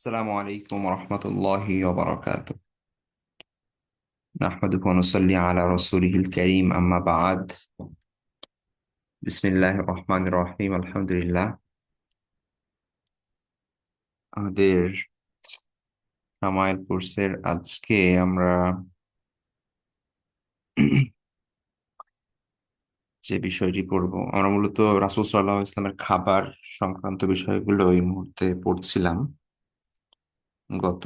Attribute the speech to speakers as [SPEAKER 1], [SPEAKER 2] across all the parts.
[SPEAKER 1] السلام عليكم ورحمة الله وبركاته. نحمده ونصلي على رسوله الكريم، أما بعد. بسم الله الرحمن الرحيم، الحمد لله। আমাদের রামায়ণ কোর্সের আজকে আমরা যে বিষয়টি পড়বো, আমরা মূলত রাসূল সাল্লাল্লাহু আলাইহি ওয়াসাল্লামের খাবার সংক্রান্ত বিষয়গুলো এই মুহূর্তে পড়ছিলাম। গত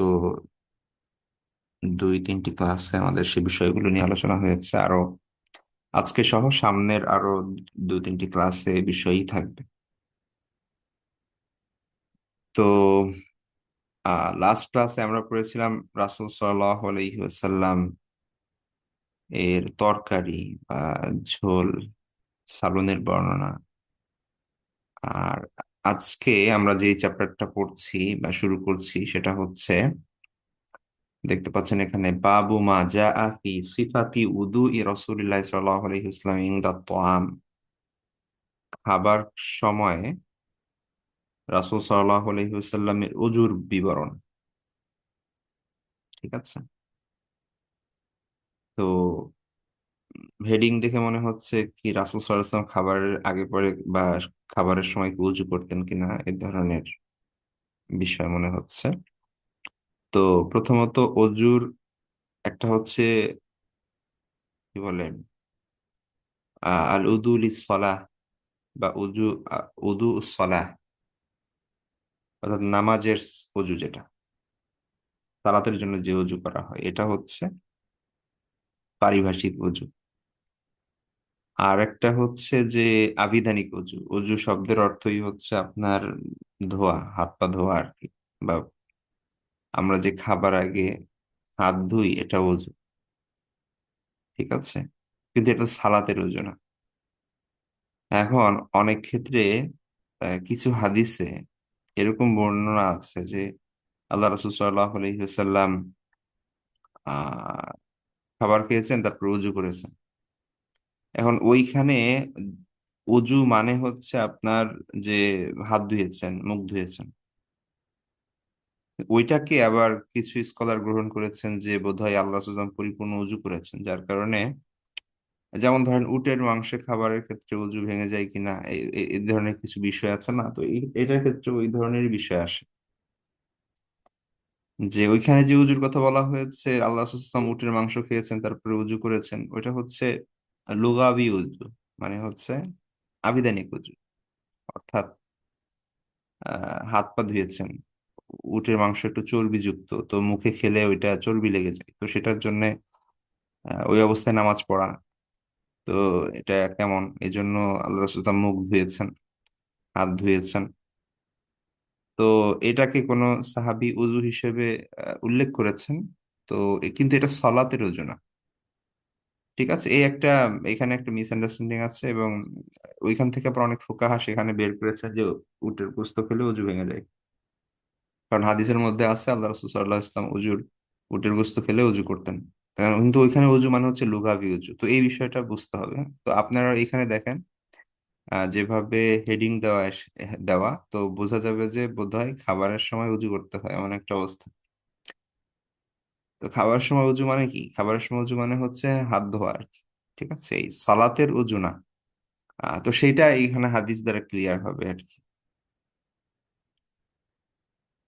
[SPEAKER 1] 2-3টি ক্লাসে আমাদের সে বিষয়গুলো নিয়ে আলোচনা হয়েছে, আরো আজকে সহ সামনের আরো 2-3টি ক্লাসে এই বিষয়ই থাকবে। তো লাস্ট ক্লাসে আমরা পড়েছিলাম রাসূল সাল্লাল্লাহু আলাইহি ওয়াসাল্লাম এর তরকারি বা ঝোল, সালনের বর্ণনা। আর আজকে আমরা যে চ্যাপ্টারটা পড়ছি বা শুরু করছি সেটা হচ্ছে, দেখতে পাচ্ছেন এখানে, বাবু মা জাআ ফি সিফাতি উদুই রাসূলিল্লাহি সাল্লাল্লাহু আলাইহি ওয়াসাল্লাম ইনদা তাআম। খাবার সময়ে রাসূল সাল্লাল্লাহু আলাইহি ওয়াসাল্লামের ওযুর বিবরণ। ঠিক আছে। তো হেডিং দেখে মনে হচ্ছে কি রাসূল সাল্লাল্লাহু আলাইহি ওয়াসাল্লাম খাবারের আগে পরে বা খাবারের সময় কি উজু করতেন কিনা, এ ধরনের বিষয় মনে হচ্ছে। তো প্রথমত অজুর একটা হচ্ছে, কি বলে, আল উদু লিসসালাহ বা উদু সলাহ, অর্থাৎ নামাজের অজু, যেটা সালাতের জন্য যে অজু করা হয় এটা হচ্ছে পারিভাষিক অজু। আর একটা হচ্ছে যে আবিধানিক অজু। অজু শব্দের অর্থই হচ্ছে আপনার ধোয়া, হাত পা ধোয়া আর কি। বা আমরা যে খাবার আগে হাত ধুই এটা অজু। ঠিক আছে, কিন্তু এটা সালাতের অজু না। এখন অনেক ক্ষেত্রে কিছু হাদিসে এরকম বর্ণনা আছে যে আল্লাহ রাসূল সাল্লাল্লাহু আলাইহি ওয়াসাল্লাম আহ খাবার খেয়েছেন, তারপর অজু করেছেন। এখন ওইখানে অজু মানে হচ্ছে আপনার যে হাত ধুয়েছেন, মুখ ধুয়েছেন, ওইটাকে আবার কিছু স্কলার গ্রহণ করেছেন যে বোধহয় আল্লাহ রাসূল সাল্লাল্লাহু আলাইহি ওয়াসাল্লাম পরিপূর্ণ অজু করেছেন, যার কারণে, যেমন ধরেন উটের মাংসে খাবারের ক্ষেত্রে অজু ভেঙে যায় কিনা, এই ধরনের কিছু বিষয় আছে না, তো এটার ক্ষেত্রে ওই ধরনের বিষয় আসে। যে ওইখানে যে উজুর কথা বলা হয়েছে, আল্লাহ রাসূল সাল্লাল্লাহু আলাইহি ওয়াসাল্লাম উটের মাংস খেয়েছেন তারপরে উজু করেছেন, ওইটা হচ্ছে লুগাবি উজু, মানে হচ্ছে আবিধানিক উজু। অর্থাৎ হাত পা ধুয়েছেন, উটের মাংস একটু চর্বিযুক্ত, তো মুখে খেলে ওইটা চর্বি লেগে যায়, তো সেটার জন্য ওই অবস্থায় নামাজ পড়া, তো এটা কেমন, এই জন্য আল্লাহ রাসূল সাল্লাল্লাহু আলাইহি ওয়াসাল্লাম মুখ ধুয়েছেন, হাত ধুয়েছেন। তো এটাকে কোনো সাহাবী উজু হিসেবে উল্লেখ করেছেন। তো কিন্তু এটা সলাতের উজু না। ঠিক আছে, এখানে একটা মিসআন্ডারস্ট্যান্ডিং আছে, এবং ওইখান থেকে আবার অনেক ফুকাহা সেখানে বের করেছে যে উটের গোস্ত খেলে অজু ভেঙে যায়। কারণ হাদিসের মধ্যে আছে আল্লাহ রাসূল সাল্লাল্লাহু আলাইহি ওয়াসাল্লাম উটের গোস্ত খেলে অজু করতেন। কিন্তু ওইখানে অজু মানে হচ্ছে লুগাবি অজু, তো এই বিষয়টা বুঝতে হবে। তো আপনারা এখানে দেখেন, যেভাবে হেডিং দেওয়া, তো বোঝা যাবে যে বোধহয় খাবারের সময় উজু করতে হয় এমন একটা অবস্থা। তো খাবারের সময় উজু মানে কি? খাবারের সময় উজু মানে হচ্ছে হাত ধোয়া আর কি। ঠিক আছে, এই সালাতের উজু না। তো সেইটা এখানে হাদিস দ্বারা ক্লিয়ার হবে আর কি।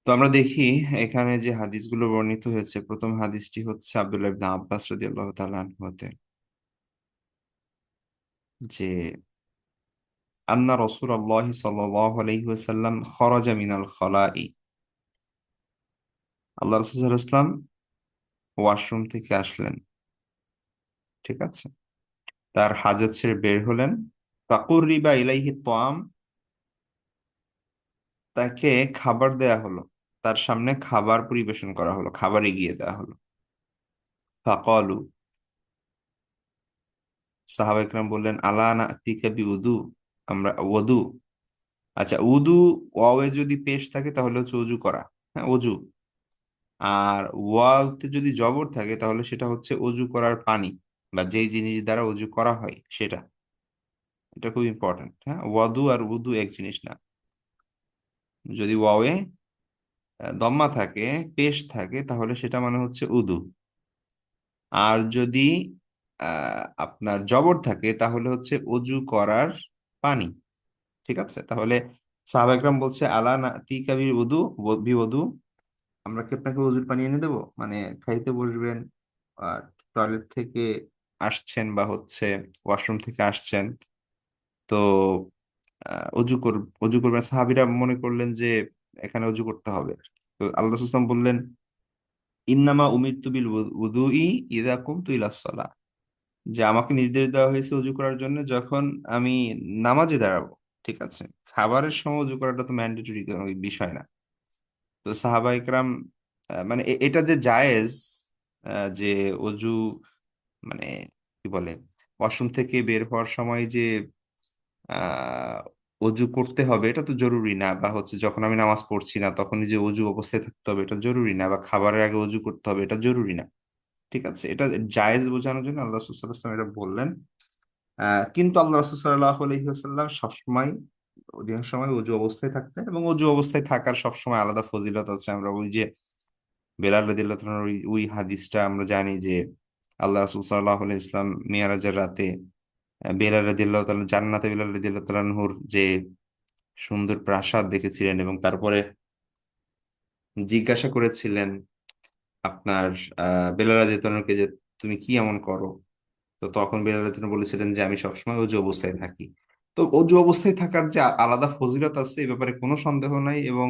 [SPEAKER 1] তো আমরা দেখি এখানে যে হাদিসগুলো বর্ণিত হয়েছে, প্রথম হাদিসটি হচ্ছে আব্দুল্লাহ ইবনে আব্বাস রাদিয়াল্লাহু তাআলা আনহু হতে, যে আন্না রাসূলুল্লাহ সাল্লাল্লাহু আলাইহি ওয়াসাল্লাম খরাজা মিনাল খলাই। আল্লাহ রাসূল সাল্লাল্লাহু আলাইহি ওয়াসাল্লাম ওয়াশরুম থেকে আসলেন। ঠিক আছে, তার হাজত ছেড়ে বের হলেন। ফাকুররিবা ইলাইহি তাআম, তাকে খাবার দেয়া হলো, তার সামনে খাবার পরিবেশন করা হলো, খাবার এগিয়ে দেওয়া হলো। ফাকালু, সাহাবা ইকরাম বললেন, আলা নাতিকা বিউদু, আমরা ওযু। আচ্ছা, উদু ওয়াওয়ে যদি পেশ থাকে তাহলে হচ্ছে অজু করা, হ্যাঁ অজু। আর ওয়াওতে যদি জবর থাকে তাহলে সেটা হচ্ছে অজু করার পানি, বা যেই জিনিস দ্বারা অজু করা হয় সেটা। এটা খুব ইম্পর্টেন্ট, হ্যাঁ, ওয়াদু আর উদু এক জিনিস না। যদি ওয়াওয়ে দম্মা থাকে, পেশ থাকে, তাহলে সেটা মানে হচ্ছে উদু। আর যদি আপনার জবর থাকে তাহলে হচ্ছে অজু করার পানি। ঠিক আছে, তাহলে সাহাবা একরাম বলছে আলা নাতি কাবির উদু, বি উদু, আমরা কি আপনাকে ওজুর পানি এনে দেবো? মানে খাইতে বসবেন, আর টয়লেট থেকে আসছেন বা হচ্ছে ওয়াশরুম থেকে আসছেন, তো অজু করবেন, সাহাবিরা মনে করলেন যে এখানে অজু করতে হবে। তো আল্লাহ রাসূল সাল্লাল্লাহু আলাইহি ওয়াসাল্লাম বললেন, ইন্নামা উমিরতু বিল উদুই ইযা কুমতু ইলাস সালাহ, যে আমাকে নির্দেশ দেওয়া হয়েছে অজু করার জন্য যখন আমি নামাজে দাঁড়াবো। ঠিক আছে, খাবারের সময় অজু করাটা তো ম্যান্ডেটরি কোনো বিষয় না। তো সাহাবা ইকরাম মানে এটা যে জায়েজ, যে অজু মানে কি বলে, ওয়াশরুম থেকে বের হওয়ার সময় যে আহ অজু করতে হবে এটা তো জরুরি না, বা হচ্ছে যখন আমি নামাজ পড়ছি না তখনই যে অজু অবস্থায় থাকতে হবে এটা জরুরি না, বা খাবারের আগে অজু করতে হবে এটা জরুরি না। ঠিক আছে, এটা জায়েজ বোঝানোর জন্য আল্লাহ রাসূল সাল্লাল্লাহু আলাইহি ওয়াসাল্লাম এটা বললেন। কিন্তু আল্লাহ রাসূল সাল্লাল্লাহু আলাইহি ওয়াসাল্লাম সবসময়, অধিকাংশ সময় অজু অবস্থায় থাকতেন, এবং অজু অবস্থায় থাকার সবসময় আলাদা ফজিলত আছে। আমরা ওই যে বেলাল রাদিয়াল্লাহু তাআলার ওই ওই হাদিসটা আমরা জানি যে আল্লাহ রাসূল সাল্লাল্লাহু আলাইহি ইসলাম মিরাজের রাতে বেলাল রাদিয়াল্লাহু তাআলা জান্নাতে বেলাল রাদিয়াল্লাহু তাআলার যে সুন্দর প্রাসাদ দেখেছিলেন, এবং তারপরে জিজ্ঞাসা করেছিলেন আপনার বেলাল রাদিয়াল্লাহু তাআলাকে যে তুমি কি এমন করো। তো তখন বেলাল রাদিয়াল্লাহু তাআলা বলেছিলেন যে আমি সবসময় অজু অবস্থায় থাকি। তো অজু অবস্থায় থাকার যে আলাদা ফজিলত আছে এ ব্যাপারে কোনো সন্দেহ নাই, এবং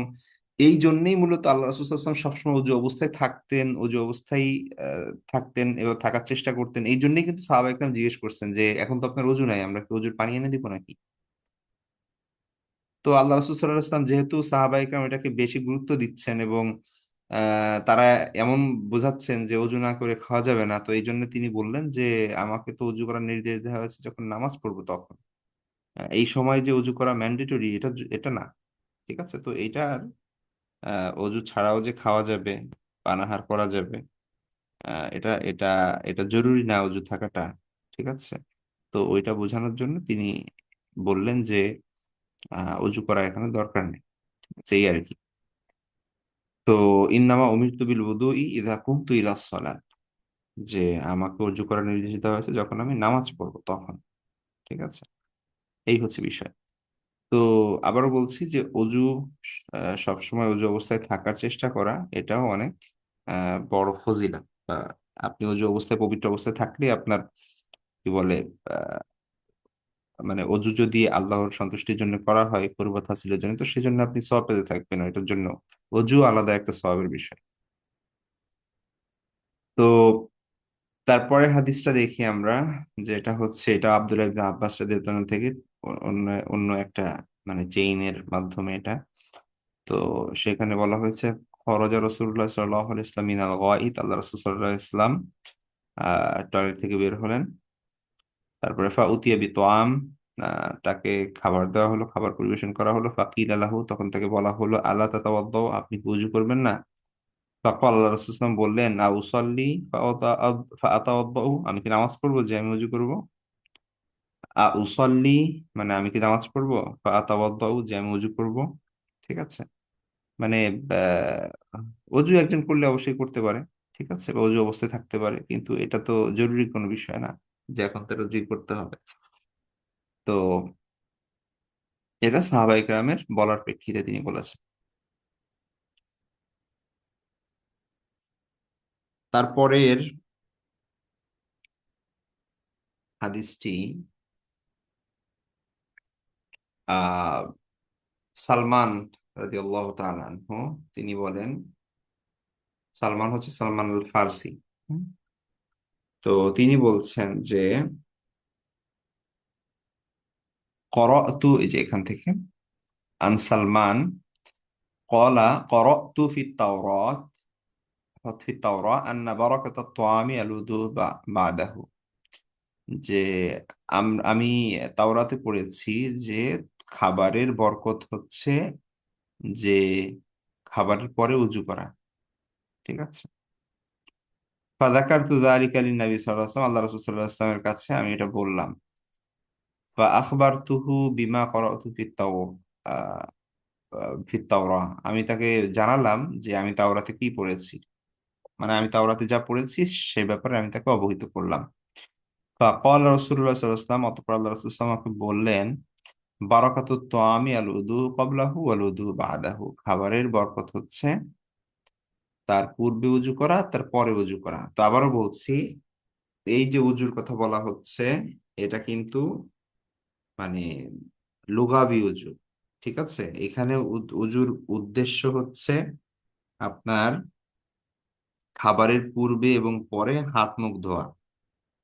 [SPEAKER 1] এই জন্যই মূলত আল্লাহ রাসূল সাল্লাল্লাহু আলাইহি ওয়াসাল্লাম সবসময় অজু অবস্থায় থাকতেন, অজু অবস্থায় থাকতেন এবং থাকার চেষ্টা করতেন। এই জন্যই কিন্তু সাহাবা একরাম জিজ্ঞেস করছেন যে এখন তো আপনার অজু নাই, আমরা কি অজুর পানি এনে দিব নাকি? তো আল্লাহ রাসূল সাল্লাল্লাহু আলাইহি ওয়াসাল্লাম যেহেতু সাহাবা একরাম এটাকে বেশি গুরুত্ব দিচ্ছেন, এবং তারা এমন বোঝাচ্ছেন যে অজু না করে খাওয়া যাবে না, তো এই জন্য তিনি বললেন যে আমাকে তো অজু করার নির্দেশ দেওয়া হয়েছে যখন নামাজ পড়বো তখন, এই সময় যে অজু করা ম্যান্ডেটরি এটা এটা না। ঠিক আছে, তো এইটার অজু ছাড়াও যে খাওয়া যাবে, পানাহার করা যাবে, এটা এটা এটা জরুরি না অজু থাকাটা। ঠিক আছে, তো ওইটা বোঝানোর জন্য তিনি বললেন যে অজু করা এখানে দরকার নেই। ঠিক আছে, এই আর কি। তো ইন্নামা উমিরতু বিল উযুই ইযা কুমতু ইলাস সালাত, যে আমাকে অজু করার নির্দেশ দেওয়া হয়েছে যখন আমি নামাজ পড়বো তখন। ঠিক আছে, এই হচ্ছে বিষয়। তো আবারও বলছি যে অজু সবসময় অজু অবস্থায় থাকার চেষ্টা করা এটাও অনেক বড় ফজিলত। আপনি অজু অবস্থায়, পবিত্র অবস্থায় থাকলে আপনার কি বলে আহ, মানে অজু যদি আল্লাহর সন্তুষ্টির জন্য করা হয়, কুরবাত হাসিলের জন্য, তো সেজন্য আপনি সওয়াব পেতে থাকবেন, এটার জন্য অজু আলাদা একটা সওয়াবের বিষয়। তো তারপরে হাদিসটা দেখি আমরা, যেটা হচ্ছে এটা আব্দুল্লাহ ইবনে আব্বাস রাদিয়াল্লাহু আনহু থেকে অন্য অন্য একটা মানে চেইনের মাধ্যমে এটা। তো সেখানে বলা হয়েছে খরজা রাসূলুল্লাহ সাল্লাল্লাহু আলাইহি ওয়াসাল্লাম মিনাল গায়িত, আল্লাহ রাসূল সাল্লাল্লাহু আলাইহি ওয়াসাল্লাম টয়লেট থেকে বের হলেন। তারপরে ফা উতিয়া বি তোয়াম, তাকে খাবার দেওয়া হলো, খাবার পরিবেশন করা হলো। ফাকিল আলাহু, তখন তাকে বলা হলো আল্লাহ তাতাওয়াদ্দাউ, আপনি কি ওযু করবেন না? ফাকাল, আল্লাহ রাসূল সাল্লাল্লাহু আলাইহি ওয়াসাল্লাম বললেন আ উসাল্লি ফাআতাওয়াদ্দাউ, আমি কি নামাজ পড়বো যে আমি ওযু করব? আ উসাল্লি মানে আমি কি নামাজ পড়বো, ফাআতাওয়াদ্দাউ যে আমি ওযু করব। ঠিক আছে, মানে অজু একজন করলে অবশ্যই করতে পারে। ঠিক আছে, বা অজু অবস্থায় থাকতে পারে, কিন্তু এটা তো জরুরি কোনো বিষয় না যে এখন তার অজুই করতে হবে। তো এটা সাহাবায়ে কেরামের বলার প্রেক্ষিতে তিনি বলেছেন। তারপরের হাদিসটি আহ সালমান রাদিয়াল্লাহু তাআলা আনহু, তিনি বলেন, সালমান হচ্ছে সালমান আল ফারসি। হুম? তো তিনি বলছেন যে এই যে এখান থেকে আন সালমান ক্বালা ক্বারাতু ফিত তাওরাত আন্না বারাকাতাত তাআমি আল উযু বাদাহু, যে আমি তাওরাতে পড়েছি যে খাবারের বরকত হচ্ছে যে খাবারের পরে উজু করা। ঠিক আছে, ফাযাকারতু যালিকা লিন-নবী সাল্লাল্লাহু আলাইহি ওয়াসাল্লাম, আল্লাহ রাসূল সাল্লাল্লাহু আলাইহি ওয়াসাল্লামের কাছে আমি এটা বললাম। ফা আখবারতুহু বিমা ক্বারাতু ফিত ফিত তাওরা, আমি তাকে জানালাম যে আমি তাওরাতে কি পড়েছি, মানে আমি তাওরাতে যা পড়েছি সে ব্যাপারে আমি তাকে অবহিত করলাম। ফাকাল রাসূলুল্লাহ সাল্লাল্লাহু আলাইহি ওয়াসাল্লাম, অতঃপর আল্লাহ রাসূল সাল্লাল্লাহু আলাইহি ওয়াসাল্লাম আমাকে বললেন, বারাকাতুত তাআমি আল উযু ক্বাবলাহু ওয়াল উযু বা'দাহু, খাবারের বরকত হচ্ছে তার পূর্বে উজু করা তার পরে উজু করা। তো আবারও বলছি, এই যে উজুর কথা বলা হচ্ছে এটা কিন্তু মানে লুগাবি উজু, ঠিক আছে। এখানে উজুর উদ্দেশ্য হচ্ছে আপনার খাবারের পূর্বে এবং পরে হাত মুখ ধোয়া,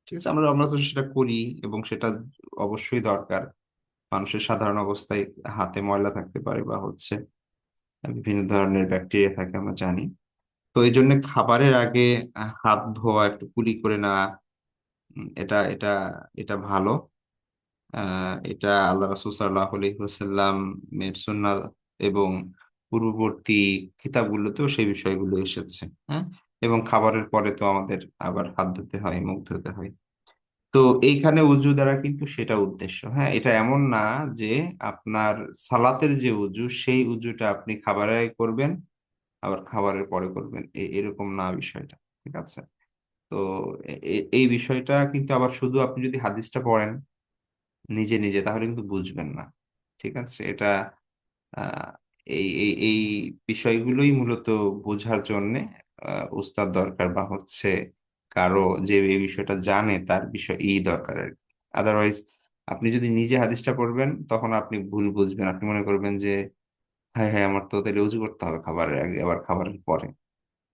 [SPEAKER 1] ঠিক আছে। আমরা আমরা তো সেটা করি এবং সেটা অবশ্যই দরকার। মানুষের সাধারণ অবস্থায় হাতে ময়লা থাকতে পারে বা হচ্ছে বিভিন্ন ধরনের ব্যাকটেরিয়া থাকে, আমরা জানি। তো এই জন্য খাবারের আগে হাত ধোয়া, একটু কুলি করে নেওয়া, এটা এটা এটা ভালো। এটা আল্লাহ রাসূল সাল্লাল্লাহু আলাইহি ওয়াসাল্লাম এর সুন্নাহ এবং পূর্ববর্তী কিতাবগুলোতেও সেই বিষয়গুলো এসেছে। হ্যাঁ, এবং খাবারের পরে তো আমাদের আবার হাত ধুতে হয়, মুখ ধুতে হয়। তো এইখানে উজু দ্বারা কিন্তু সেটা উদ্দেশ্য। হ্যাঁ, এটা এমন না যে আপনার সালাতের যে উজু সেই উজুটা আপনি খাবারের আগে করবেন আবার খাবারের পরে করবেন, এরকম না বিষয়টা, ঠিক আছে। তো এই বিষয়টা কিন্তু আবার শুধু আপনি যদি হাদিসটা পড়েন নিজে নিজে তাহলে কিন্তু বুঝবেন না, ঠিক আছে। এটা আহ, এই বিষয়গুলোই মূলত বোঝার জন্যে উস্তাদ দরকার বা হচ্ছে কারো যে এই বিষয়টা জানে তার বিষয় এই দরকার আর কি। আদারওয়াইজ আপনি যদি নিজে হাদিসটা পড়বেন তখন আপনি ভুল বুঝবেন, আপনি মনে করবেন যে হ্যাঁ হ্যাঁ আমার তো তাহলে উজু করতে হবে খাবারের আগে আবার খাবারের পরে,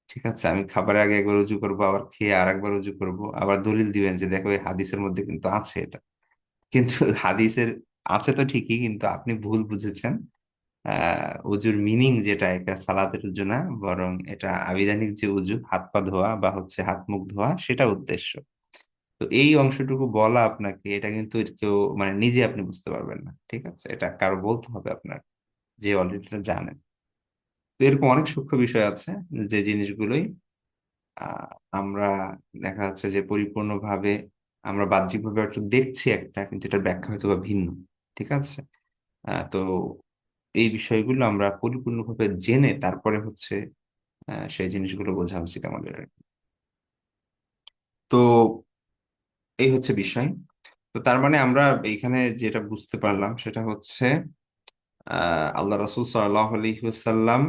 [SPEAKER 1] ঠিক আছে। আমি খাবারের আগে একবার উজু করবো, আবার খেয়ে আর একবার উজু করবো, আবার দলিল দিবেন যে দেখো এই হাদিসের মধ্যে কিন্তু আছে এটা। কিন্তু হাদিসের আছে তো ঠিকই, কিন্তু আপনি ভুল বুঝেছেন। উজুর মিনিং যেটা, এটা সালাতের উজু না, বরং এটা আবিধানিক যে উজু, হাত পা ধোয়া বা হচ্ছে হাত মুখ ধোয়া, সেটা উদ্দেশ্য। তো এই অংশটুকু বলা আপনাকে, এটা কিন্তু কেউ মানে নিজে আপনি বুঝতে পারবেন না, ঠিক আছে। এটা কারো বলতে হবে আপনার, যে অলরেডি জানেন। তো এরকম অনেক সূক্ষ্ম বিষয় আছে যে জিনিসগুলোই আহ আমরা দেখা যাচ্ছে যে পরিপূর্ণভাবে আমরা বাহ্যিকভাবে একটু দেখছি একটা, কিন্তু এটার ব্যাখ্যা হয়তো বা ভিন্ন, ঠিক আছে। তো এই বিষয়গুলো আমরা পরিপূর্ণভাবে জেনে তারপরে হচ্ছে সেই জিনিসগুলো বোঝা উচিত আমাদের আর কি। তো এই হচ্ছে বিষয়। তো তার মানে আমরা এইখানে যেটা বুঝতে পারলাম সেটা হচ্ছে আল্লাহ রাসূল সাল্লাল্লাহু আলাইহি ওয়াসাল্লাম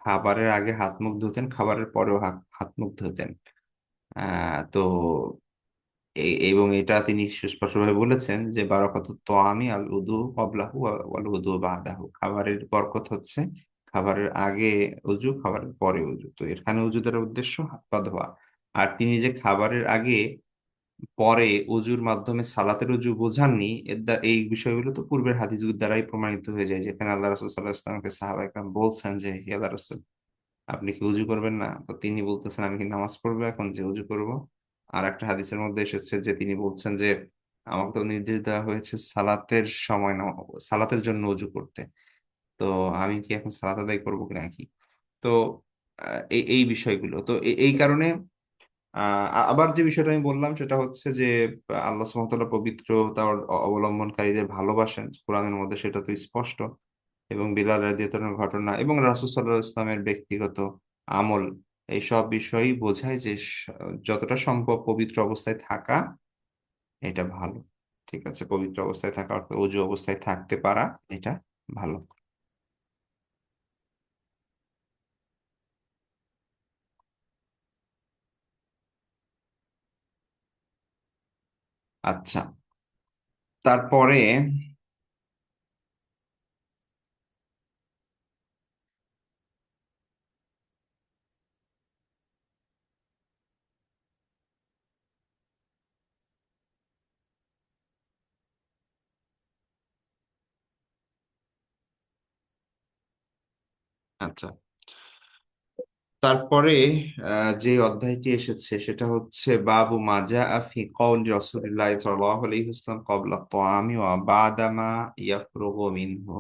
[SPEAKER 1] খাবারের আগে হাত মুখ ধুতেন, খাবারের পরেও হাত হাত মুখ ধুতেন। তো এবং এটা তিনি সুস্পষ্টভাবে বলেছেন যে বারাকাতুত তাআমি আল উযু ক্বাবলাহু ওয়াল উযু বা'দাহু, খাবারের বরকত হচ্ছে খাবারের আগে উজু, খাবারের পরে উজু। তো এখানে উজু দ্বারা উদ্দেশ্য হাত পা ধোয়া। আর তিনি যে খাবারের আগে পরে উজুর মাধ্যমে সালাতের উজু বোঝাননি, এই বিষয়গুলো তো পূর্বের হাদিসগুলোর দ্বারাই প্রমাণিত হয়ে যায়, যেখানে আল্লাহ রাসূল সাল্লাল্লাহু আলাইহি ওয়াসাল্লামকে সাহাবা একরাম বলছেন যে হে আল্লাহ রাসূল, আপনি কি উজু করবেন না? তো তিনি বলতেছেন আমি কি নামাজ পড়বো এখন যে উজু করব। আর একটা হাদিসের মধ্যে এসেছে যে তিনি বলছেন যে আমাকে তো নির্দেশ দেওয়া হয়েছে সালাতের সময় না, সালাতের জন্য উজু করতে। তো আমি কি এখন সালাত আদায় করবো কি নাকি? তো এই এই বিষয়গুলো তো এই কারণে আবার যে বিষয়টা আমি বললাম সেটা হচ্ছে যে আল্লাহ সুবহানাহু ওয়া তাআলা পবিত্রতা অবলম্বনকারীদের ভালোবাসেন কোরআনের মধ্যে, সেটা তো স্পষ্ট। এবং বিলাল রাদিয়াল্লাহু আনহুর ঘটনা এবং রাসূল সাল্লাল্লাহু আলাইহি ওয়াসাল্লামের ব্যক্তিগত আমল, এই সব বিষয়ই বোঝায় যে যতটা সম্ভব পবিত্র অবস্থায় থাকা এটা ভালো, ঠিক আছে। পবিত্র অবস্থায় থাকা অর্থাৎ অজু অবস্থায় থাকতে পারা, এটা ভালো। আচ্ছা, তারপরে আচ্ছা, তারপরে যে অধ্যায়টি এসেছে সেটা হচ্ছে বাবু মাজা আফি কওলি রাসূলিল্লাহ সাল্লাল্লাহু আলাইহি ওয়াসাল্লাম ক্বাবলা তাআমি ওয়া বা'দা মা ইয়াফরুগু মিনহু।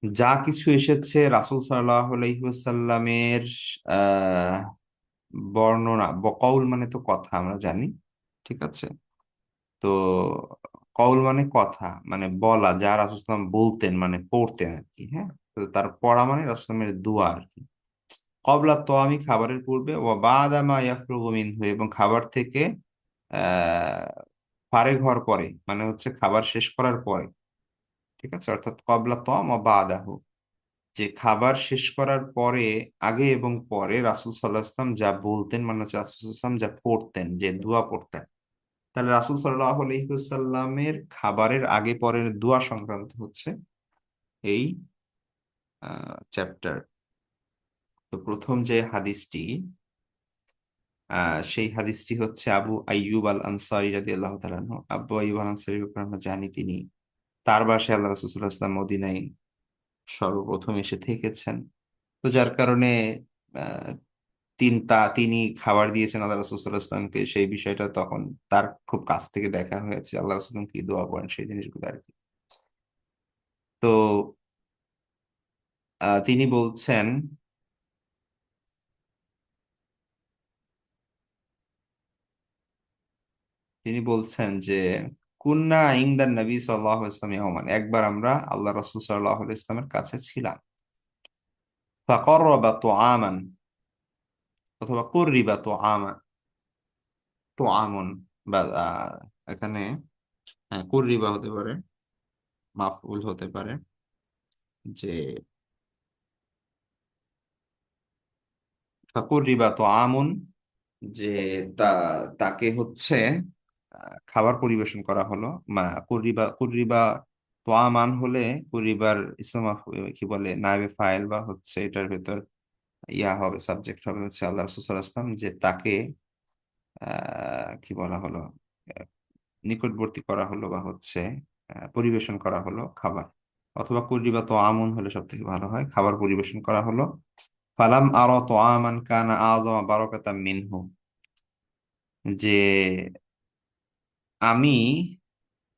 [SPEAKER 1] যা কিছু এসেছে রাসূল সাল্লাল্লাহু আলাইহি ওয়াসাল্লামের আহ বর্ণনা, কওল মানে তো কথা আমরা জানি, ঠিক আছে। তো কওল মানে কথা, মানে বলা, যা রাসূল সাল্লাল্লাহু আলাইহি ওয়াসাল্লাম বলতেন মানে পড়তেন আর কি, হ্যাঁ। তো তার পড়া মানে রাসূলের দোয়া আর কি। কবলা তো আমি খাবারের পূর্বে, ও বাদা মা ইয়াফরুগু মিনহু, এবং খাবার থেকে আহ ফারেক হওয়ার পরে, মানে হচ্ছে খাবার শেষ করার পরে। ঠিক আছে, অর্থাৎ কবলা তম ও বাদাহু, যে খাবার শেষ করার পরে, আগে এবং পরে রাসূল সাল্লাল্লাহু আলাইহি ওয়াসাল্লাম যা বলতেন, মানে হচ্ছে রাসূল সাল্লাল্লাহু আলাইহি ওয়াসাল্লাম যা পড়তেন, যে দোয়া পড়তেন। তাহলে রাসূল সাল্লাল্লাহু আলাইহি ওয়াসাল্লামের খাবারের আগে পরের দোয়া সংক্রান্ত হচ্ছে এই চ্যাপ্টার। তো প্রথম যে হাদিসটি, সেই হাদিসটি হচ্ছে আবু আইয়ুব আল আনসারী রাদিয়াল্লাহু তাআলা আনহু। আবু আইয়ুব আল আনসারীর ব্যাপারে আমরা জানি, তিনি, তার বাসায় আল্লাহ রাসূল সাল্লাল্লাহু আলাইহি ওয়াসাল্লাম মদিনায় সর্বপ্রথম এসে থেকেছেন। তো যার কারণে আহ, তিনি খাবার দিয়েছেন আল্লাহ রাসূল সাল্লাল্লাহু আলাইহি ওয়াসাল্লামকে, সেই বিষয়টা তখন তার খুব কাছ থেকে দেখা হয়েছে, আল্লাহ রাসূল কি দোয়া করেন সেই জিনিসগুলো আর কি। তো তিনি বলছেন, যে কুন্না ইনদান নবী সাল্লাল্লাহু আলাইহি ওয়াসাল্লাম ইয়াওমান, একবার আমরা আল্লাহ রাসূল সাল্লাল্লাহু আলাইহি ওয়াসাল্লামের কাছে ছিলাম। ফাকাররাবা তুআমান, অথবা কুররিবা তুআমান, তুআমুন, বা এখানে হ্যাঁ কুররিবা হতে পারে, মাফউল হতে পারে, যে ফাকুররিবা তুআমুন, যে তা তাকে হচ্ছে খাবার পরিবেশন করা হলো। কুররিবা, তুআমান হলে কুররিবার ইসম কি বলে, নায়েবে ফাইল, বা হচ্ছে এটার ভেতর ইয়া হবে, সাবজেক্ট হবে হচ্ছে আল্লাহ রাসূল সাল্লাল্লাহু আলাইহি ওয়াসাল্লাম, যে তাকে কি বলা হলো, আহ, নিকটবর্তী করা হলো, বা হচ্ছে পরিবেশন করা হলো খাবার। অথবা কুররিবা তুআমুন হলে সব থেকে ভালো হয়, খাবার পরিবেশন করা হলো। ফালাম আরা তুআমান কানা আযমা বারাকাতাম মিনহু, যে আমি,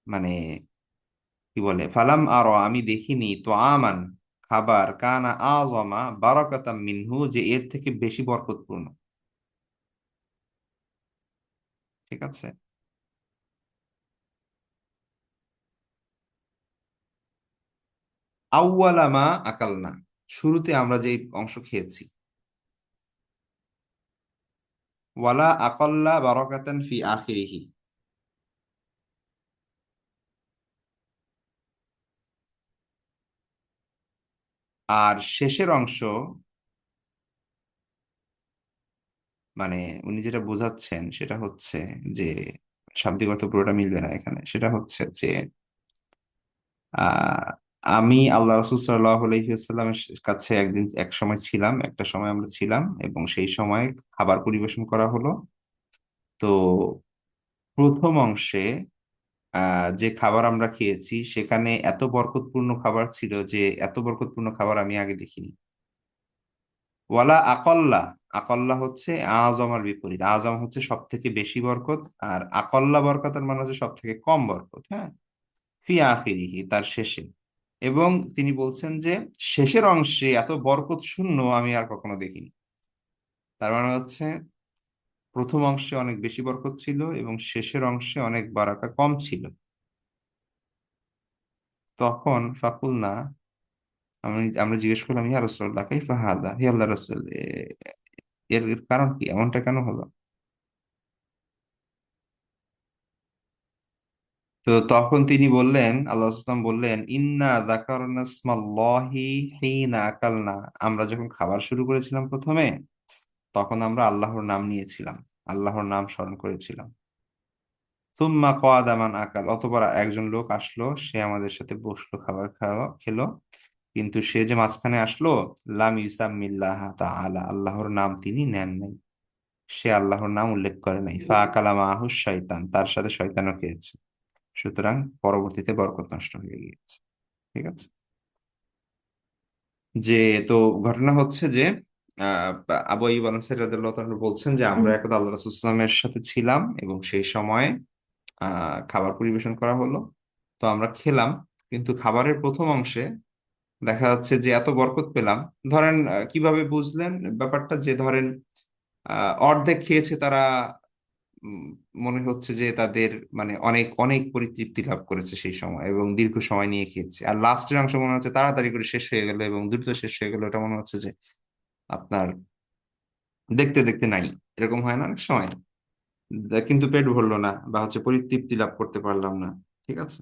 [SPEAKER 1] মানে কি বলে, ফালাম আরা, আমি দেখিনি, তুআমান খাবার, কানা আযমা বারাকাতাম মিনহু, যে এর থেকে বেশি বরকতপূর্ণ। ঠিক আছে। আউয়ালা মা আকালনা, শুরুতে আমরা যে অংশ খেয়েছি। ওয়ালা আকাল্লা বারাকাতান ফি আখিরিহি, আর শেষের অংশ, মানে উনি যেটা বোঝাচ্ছেন সেটা হচ্ছে যে, শাব্দিক অর্থ পুরোটা মিলবে না এখানে, সেটা হচ্ছে যে আহ আমি আল্লাহ রাসূল সাল্লাল্লাহু আলাইহি ওয়াসাল্লামের কাছে একদিন এক সময় ছিলাম, একটা সময় আমরা ছিলাম, এবং সেই সময় খাবার পরিবেশন করা হলো। তো প্রথম অংশে যে খাবার আমরা খেয়েছি, সেখানে এত বরকতপূর্ণ খাবার ছিল, যে এত বরকতপূর্ণ খাবার আমি আগে দেখিনি। ওয়ালা আকল্লা, আকল্লা হচ্ছে আজমের বিপরীত, আজম হচ্ছে সব থেকে বেশি বরকত, আর আকল্লা বরকতের মানে হচ্ছে সব থেকে কম বরকত। হ্যাঁ, ফি আখিরিহি, তার শেষে। এবং তিনি বলছেন যে শেষের অংশে এত বরকত শূন্য আমি আর কখনো দেখিনি। তার মানে হচ্ছে প্রথম অংশে অনেক বেশি বরকত ছিল, এবং শেষের অংশে অনেক বারাকা কম ছিল। তখন ফাকুলনা, আমরা জিজ্ঞেস করলাম, ইয়া রাসূলুল্লাহ কাইফা হাদা, হে আল্লাহ রাসূল, এর এর কারণ কি, এমনটা কেন হলো? তো তখন তিনি বললেন, আল্লাহ সাল্লাম বললেন, ইন্না যাকারনা ইসমাল্লাহি হিনা আকালনা, আমরা যখন খাবার শুরু করেছিলাম প্রথমে, তখন আমরা আল্লাহর নাম নিয়েছিলাম, আল্লাহর নাম স্মরণ করেছিলাম। সুম্মা ক্বাদা মান আকাল, অতঃপর একজন লোক আসলো, সে আমাদের সাথে বসলো, খাবার খেলো, কিন্তু সে যে মাঝখানে আসলো, লাম ইউসাম্মিল্লাহ তাআলা, আল্লাহর নাম তিনি নেন নাই, সে আল্লাহর নাম উল্লেখ করে নাই। ফা আকালা মাআহু শয়তান, তার সাথে শয়তানও খেয়েছে। সুতরাং পরবর্তীতে বরকত নষ্ট হয়ে গিয়েছে। ঠিক আছে। যে তো ঘটনা হচ্ছে যে আহ আবু আইয়ুব আনসারী রাদিয়াল্লাহু তাআলা বলছেন যে আমরা একদা আল্লাহ রাসূলুল্লাহ সাল্লাল্লাহু আলাইহি ওয়াসাল্লামের সাথে ছিলাম, এবং সেই সময় খাবার পরিবেশন করা হলো। তো আমরা খেলাম, কিন্তু খাবারের প্রথম অংশে দেখা যাচ্ছে যে এত বরকত পেলাম। ধরেন কিভাবে বুঝলেন ব্যাপারটা, যে ধরেন অর্ধেক খেয়েছে তারা, উম, মনে হচ্ছে যে তাদের মানে অনেক অনেক পরিতৃপ্তি লাভ করেছে সেই সময় এবং দীর্ঘ সময় নিয়ে খেয়েছে। আর লাস্টের অংশ মনে হচ্ছে তাড়াতাড়ি করে শেষ হয়ে গেল এবং দ্রুত শেষ হয়ে গেল, এটা মনে হচ্ছে যে আপনার দেখতে দেখতে নাই, এরকম হয় না অনেক সময়। কিন্তু পেট ভরলো না বা হচ্ছে পরিতৃপ্তি লাভ করতে পারলাম না। ঠিক আছে।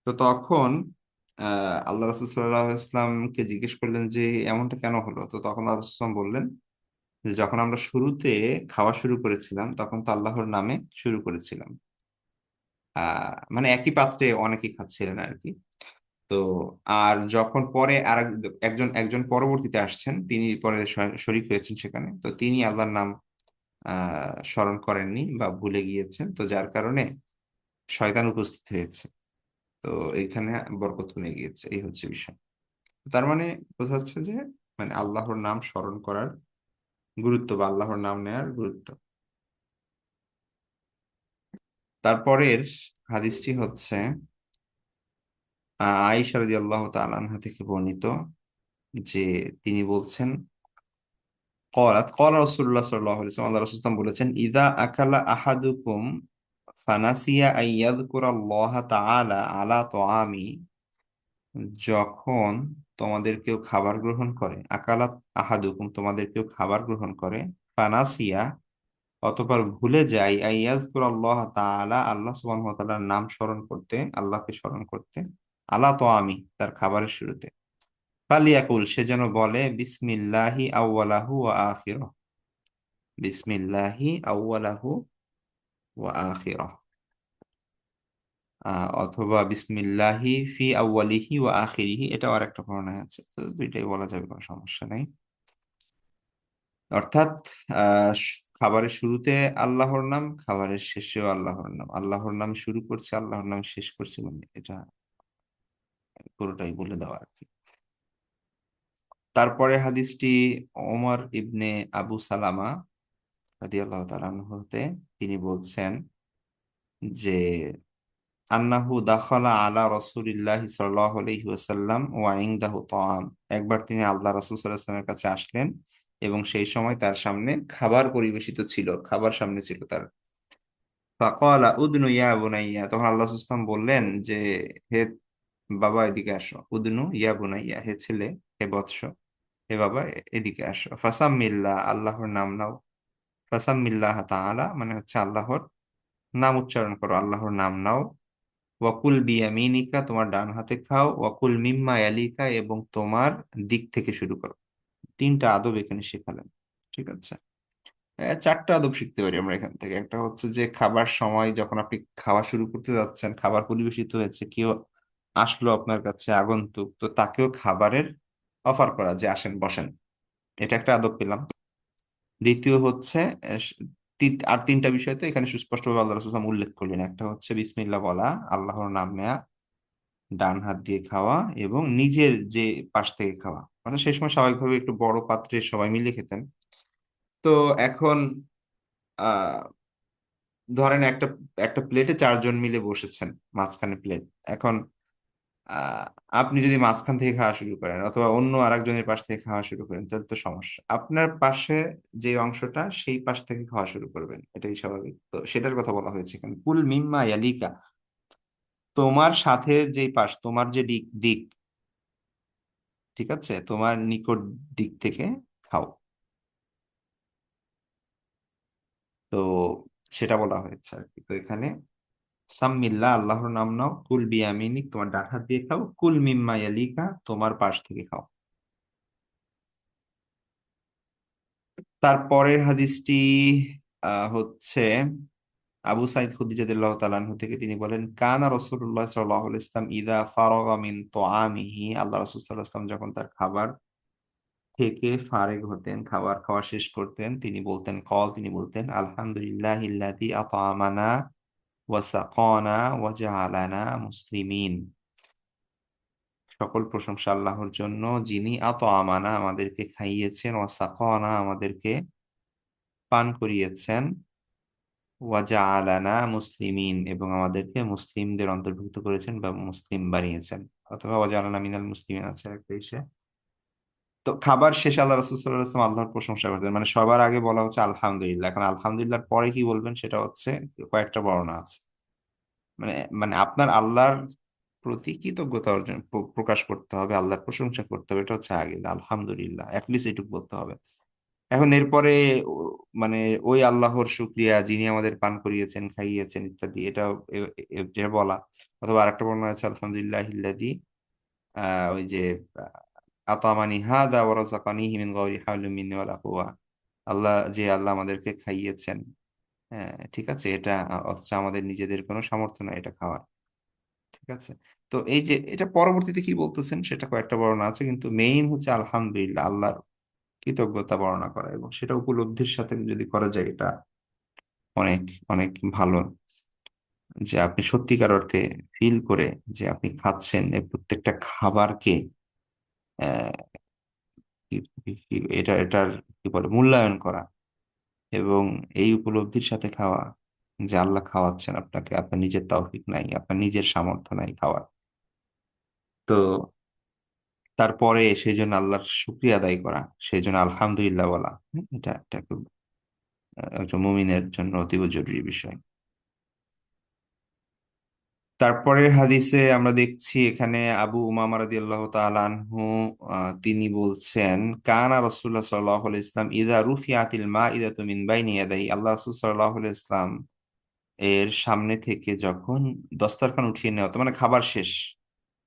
[SPEAKER 1] তো তখন আল্লাহ রাসূল সাল্লাল্লাহু আলাইহি ইসলামকে জিজ্ঞেস করলেন যে এমনটা কেন হলো। তো তখন আল্লাহ রাসূল সাল্লাল্লাহু আলাইহি ওয়াসাল্লাম বললেন যে যখন আমরা শুরুতে খাওয়া শুরু করেছিলাম তখন তো আল্লাহর নামে শুরু করেছিলাম। মানে একই পাত্রে অনেকে খাচ্ছিলেন আর কি। তো আর যখন পরে আর একজন একজন পরবর্তীতে আসছেন, তিনি পরে শরীক হয়েছেন সেখানে, তো তিনি আল্লাহর নাম স্মরণ করেননি বা ভুলে গিয়েছেন, তো যার কারণে শয়তান উপস্থিত হয়েছে। তো এইখানে বরকত কমে গিয়েছে, এই হচ্ছে বিষয়। তার মানে বোঝা যাচ্ছে যে মানে আল্লাহর নাম স্মরণ করার গুরুত্ব বা আল্লাহর নাম নেয়ার গুরুত্ব। তারপরের হাদিসটি হচ্ছে আয়েশা রাদিয়াল্লাহু তাআলা আনহা থেকে বর্ণিত, যে তিনি বলছেন قالت قال رسول الله صلى الله عليه وسلم, আল্লাহ রাসূল সাল্লাল্লাহু আলাইহি ওয়াসাল্লাম বলেছেন, ইদা আকালা আহাদুকুম ফানাসিয়া আইয়াযকুরাল্লাহ তাআলা আলা তাআমি, যখন তোমাদের কেউ খাবার গ্রহণ করে, আকালাত আহাদুকুম তোমাদের কেউ খাবার গ্রহণ করে, ফানাসিয়া অতঃপর ভুলে যায়, আইয়াযকুরাল্লাহ তাআলা আল্লাহ সুবহানাহু ওয়া তাআলার নাম স্মরণ করতে, আল্লাহকে স্মরণ করতে, আলা তাআমি তার খাবারের শুরুতে, ফালিয়াকুল সে যেন বলে, বিসমিল্লাহি আউওয়ালাহু ওয়া আখিরাহ, বিসমিল্লাহি আউওয়ালাহু ওয়া আখিরাহ, অথবা বিসমিল্লাহি ফি আউয়ালিহি ওয়া আখিরিহি, এটাও আরেকটা বর্ণনা আছে, তো দুইটাই বলা যাবে, কোনো সমস্যা নাই। অর্থাৎ খাবারের শুরুতে আল্লাহর নাম, খাবারের শেষেও আল্লাহর নাম, আল্লাহর নাম শুরু করছে আল্লাহর নাম শেষ করছে, মানে এটা পুরোটাই বলে দেওয়া আর কি। তারপরে হাদিসটি ওমর ইবনে আবু সালামা রাদিয়াল্লাহু তাআলা আনহু হতে, তিনি বলছেন যে আন্নাহু দাখালা আলা রাসূলিল্লাহি সাল্লাল্লাহু আলাইহি ওয়াসাল্লাম ওয়া ইনদাহু তাআম, একবার তিনি আল্লাহ রাসূল সাল্লাল্লাহু আলাইহি ওয়াসাল্লামের কাছে আসলেন এবং সেই সময় তার সামনে খাবার পরিবেশিত ছিল, খাবার সামনে ছিল তার। ফাকালা উদনু ইয়া বুনাইয়া, তখন আল্লাহ রাসূল সাল্লাল্লাহু আলাইহি ওয়াসাল্লাম বললেন যে হে বাবা এদিকে আসো, উদনু ইয়া বুনাইয়া, হে ছেলে, হে বৎস, হে বাবা এদিকে আসো, ফাসাম্মিল্লাহ আল্লাহর নাম নাও, ফাসাম্মিল্লাহ তাআলা মানে হচ্ছে আল্লাহর নাম উচ্চারণ করো, আল্লাহর নাম নাও, ওয়াকুল বিয়ামিনিকা তোমার ডান হাতে খাও, ওয়াকুল মিম্মা ইয়ালিকা এবং তোমার দিক থেকে শুরু করো। তিনটা আদব এখানে শেখালেন। ঠিক আছে। চারটা আদব শিখতে পারি আমরা এখান থেকে। একটা হচ্ছে যে খাবার সময় যখন আপনি খাওয়া শুরু করতে যাচ্ছেন, খাবার পরিবেশিত হয়েছে, কেউ আসলো আপনার কাছে আগন্তুক, তো তাকেও খাবারের অফার করা, যে আসেন বসেন, এটা একটা আদব পেলাম। দ্বিতীয় হচ্ছে আর তিনটা বিষয় তো এখানে সুস্পষ্টভাবে আল্লাহ রাসূল সাল্লাল্লাহু আলাইহি ওয়াসাল্লাম উল্লেখ করলেন। একটা হচ্ছে বিসমিল্লাহ বলা, আল্লাহর নাম নেয়া, ডান হাত দিয়ে খাওয়া এবং নিজের যে পাশ থেকে খাওয়া, মানে সেই সময় স্বাভাবিকভাবে একটু বড় পাত্রে সবাই মিলে খেতেন। তো এখন আহ ধরেন একটা একটা প্লেটে চারজন মিলে বসেছেন, মাঝখানে প্লেট। এখন আহ আপনি যদি মাঝখান থেকে খাওয়া শুরু করেন অথবা অন্য আরেকজনের পাশ থেকে খাওয়া শুরু করেন, তাহলে তো সমস্যা। আপনার পাশে যে অংশটা সেই পাশ থেকে খাওয়া শুরু করবেন, এটাই স্বাভাবিক। তো সেটার কথা বলা হয়েছে এখানে, কুল মিম্মা ইয়ালিকা, তোমার সাথে যে পাশ, তোমার যে দিক দিক, ঠিক আছে, তোমার নিকট দিক থেকে খাও। তো সেটা বলা হয়েছে আর কি। তো এখানে সাম্মিল্লাহ আল্লাহর নাম নাও, কুল বিয়ামিনিক তোমার ডান হাত দিয়ে খাও, কুল মিম্মা ইয়ালিকা তোমার পাশ থেকে খাও। তারপরের হাদিসটি হচ্ছে আবু সাইদ খুদরি রাদিয়াল্লাহু তাআলা আনহু থেকে, তিনি বলেন, কানা রাসূলুল্লাহ সাল্লাল্লাহু আলাইহি ওয়াসাল্লাম ইযা ফারাগা মিন তুআমিহি, আল্লাহ রাসূল সাল্লাল্লাহু আলাইহি ওয়াসাল্লাম যখন তার খাবার থেকে ফারেগ হতেন, খাবার খাওয়া শেষ করতেন, তিনি বলতেন আলহামদুলিল্লাহিল্লাযী আত'আমানা ওয়া সাকানা ওয়া জাআলানা মুসলিমিন, সকল প্রশংসা আল্লাহর জন্য, যিনি আত'আমানা আমাদেরকে খাইয়েছেন, ওয়া সাকানা আমাদেরকে পান করিয়েছেন, ওয়া জাআলানা মুসলিমিন এবং আমাদেরকে মুসলিমদের অন্তর্ভুক্ত করেছেন বা মুসলিম বানিয়েছেন, অথবা ওয়া জাআলানা মিনাল মুসলিমিন আছে একটা ইসে। তো খাবার শেষে আল্লাহ রাসূল সাল্লাল্লাহু আলাইহি ওয়াসাল্লাম আল্লাহর প্রশংসা করতেন, মানে সবার আগে বলা হচ্ছে আলহামদুলিল্লাহ। এখন আলহামদুলিল্লাহর পরে কি বলবেন সেটা হচ্ছে কয়েকটা বর্ণনা আছে। মানে মানে আপনার আল্লাহর প্রতি কৃতজ্ঞতা অর্জন প্রকাশ করতে হবে, আল্লাহর প্রশংসা করতে হবে, এটা হচ্ছে আগে আলহামদুলিল্লাহ অ্যাটলিস্ট এটুকু বলতে হবে। এখন এরপরে মানে ওই আল্লাহর শুক্রিয়া যিনি আমাদের পান করিয়েছেন, খাইয়েছেন ইত্যাদি, এটা যেটা বলা। অথবা আরেকটা বর্ণনা আছে আলহামদুলিল্লাহ ইল্লাযী, ওই যে আতামানি হাদা ওয়া রাযাকানিহি মিন গায়রি হাওলিন মিন্নি ওয়ালা কুওয়া। আল্লাহ, যে আল্লাহ আমাদেরকে খাইয়েছেন, হ্যাঁ ঠিক আছে, এটা অথচ আমাদের নিজেদের কোনো সামর্থ্য নাই এটা খাওয়ার। ঠিক আছে। তো এই যে এটা পরবর্তীতে কি বলতেছেন সেটা কয়েকটা বর্ণনা আছে, কিন্তু মেইন হচ্ছে আলহামদুলিল্লাহ, আল্লাহর কৃতজ্ঞতা বর্ণনা করা, এবং সেটা উপলব্ধির সাথে যদি করা যায় এটা অনেক অনেক ভালো। যে আপনি সত্যিকার অর্থে ফিল করে যে আপনি খাচ্ছেন এই প্রত্যেকটা খাবারকে, আহ, এটার কি বলে মূল্যায়ন করা, এবং এই উপলব্ধির সাথে খাওয়া যে আল্লাহ খাওয়াচ্ছেন আপনাকে, আপনার নিজের তৌফিক নাই, আপনার নিজের সামর্থ্য নাই খাওয়ার। তো তারপরে সেই জন্য আল্লাহর শুক্রিয়া আদায় করা, সেই জন্য আলহামদুলিল্লাহ বলা, এটা একটা খুব একজন মুমিনের জন্য অতীব জরুরি বিষয়। তারপরের হাদিসে আমরা দেখছি এখানে আবু উমামা রাদিয়াল্লাহু তাআলা আনহু, তিনি বলছেন, কানা রাসূলুল্লাহ সাল্লাল্লাহু আলাইহি ইসলাম ইযা রুফিআতিল মাইদাতু মিন বাইনি ইয়াদাই, আল্লাহ রাসূল সাল্লাল্লাহু আলাইহি ইসলাম এর সামনে থেকে যখন দস্তরখান উঠিয়ে নেওয়া হতো, মানে খাবার শেষ,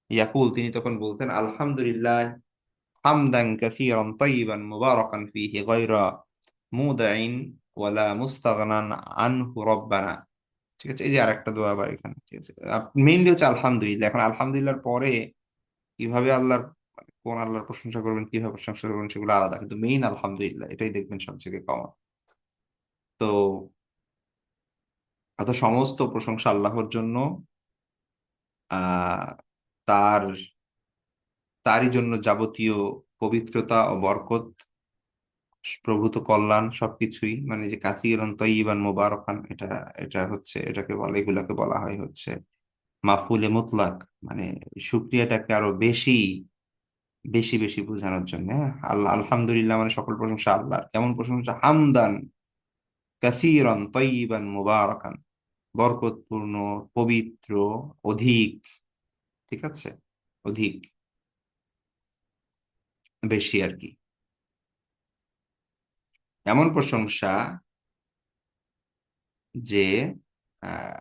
[SPEAKER 1] ইয়াকুল, তিনি তখন বলতেন আলহামদুলিল্লাহ হামদান কাসীরান তাইয়িবান মুবারাকান ফীহি গায়রা মুদাইন ওয়ালা মুস্তাগনান আনহু রব্বানা। ঠিক আছে, এই যে আরেকটা দোয়া আবার এখানে, ঠিক আছে। মেইনলি হচ্ছে আলহামদুলিল্লাহ। এখন আলহামদুলিল্লাহর পরে কিভাবে আল্লাহর, মানে কোন আল্লাহর প্রশংসা করবেন, কিভাবে প্রশংসা করবেন সেগুলো আলাদা, কিন্তু মেইন আলহামদুলিল্লাহ এটাই দেখবেন সবথেকে কমন। তো অত সমস্ত প্রশংসা আল্লাহর জন্য, আহ তার তারই জন্য যাবতীয় পবিত্রতা ও বরকত, প্রভূত কল্যাণ সবকিছুই, মানে যে কাসীরান তাইয়িবান মুবারাকান, এটা এটা হচ্ছে এটাকে বলে, এগুলাকে বলা হয় হচ্ছে মাফউলে মুতলাক, মানে শুকরিয়াটাকে আরো বেশি বেশি বেশি বোঝানোর জন্য। হ্যাঁ, আল্লাহ আলহামদুলিল্লাহ মানে সকল প্রশংসা আল্লাহর। কেমন প্রশংসা? হামদান কাসীরান তাইয়িবান মুবারাকান, বরকতপূর্ণ, পবিত্র, অধিক। ঠিক আছে, অধিক, বেশি আর কি। এমন প্রশংসা যে আহ,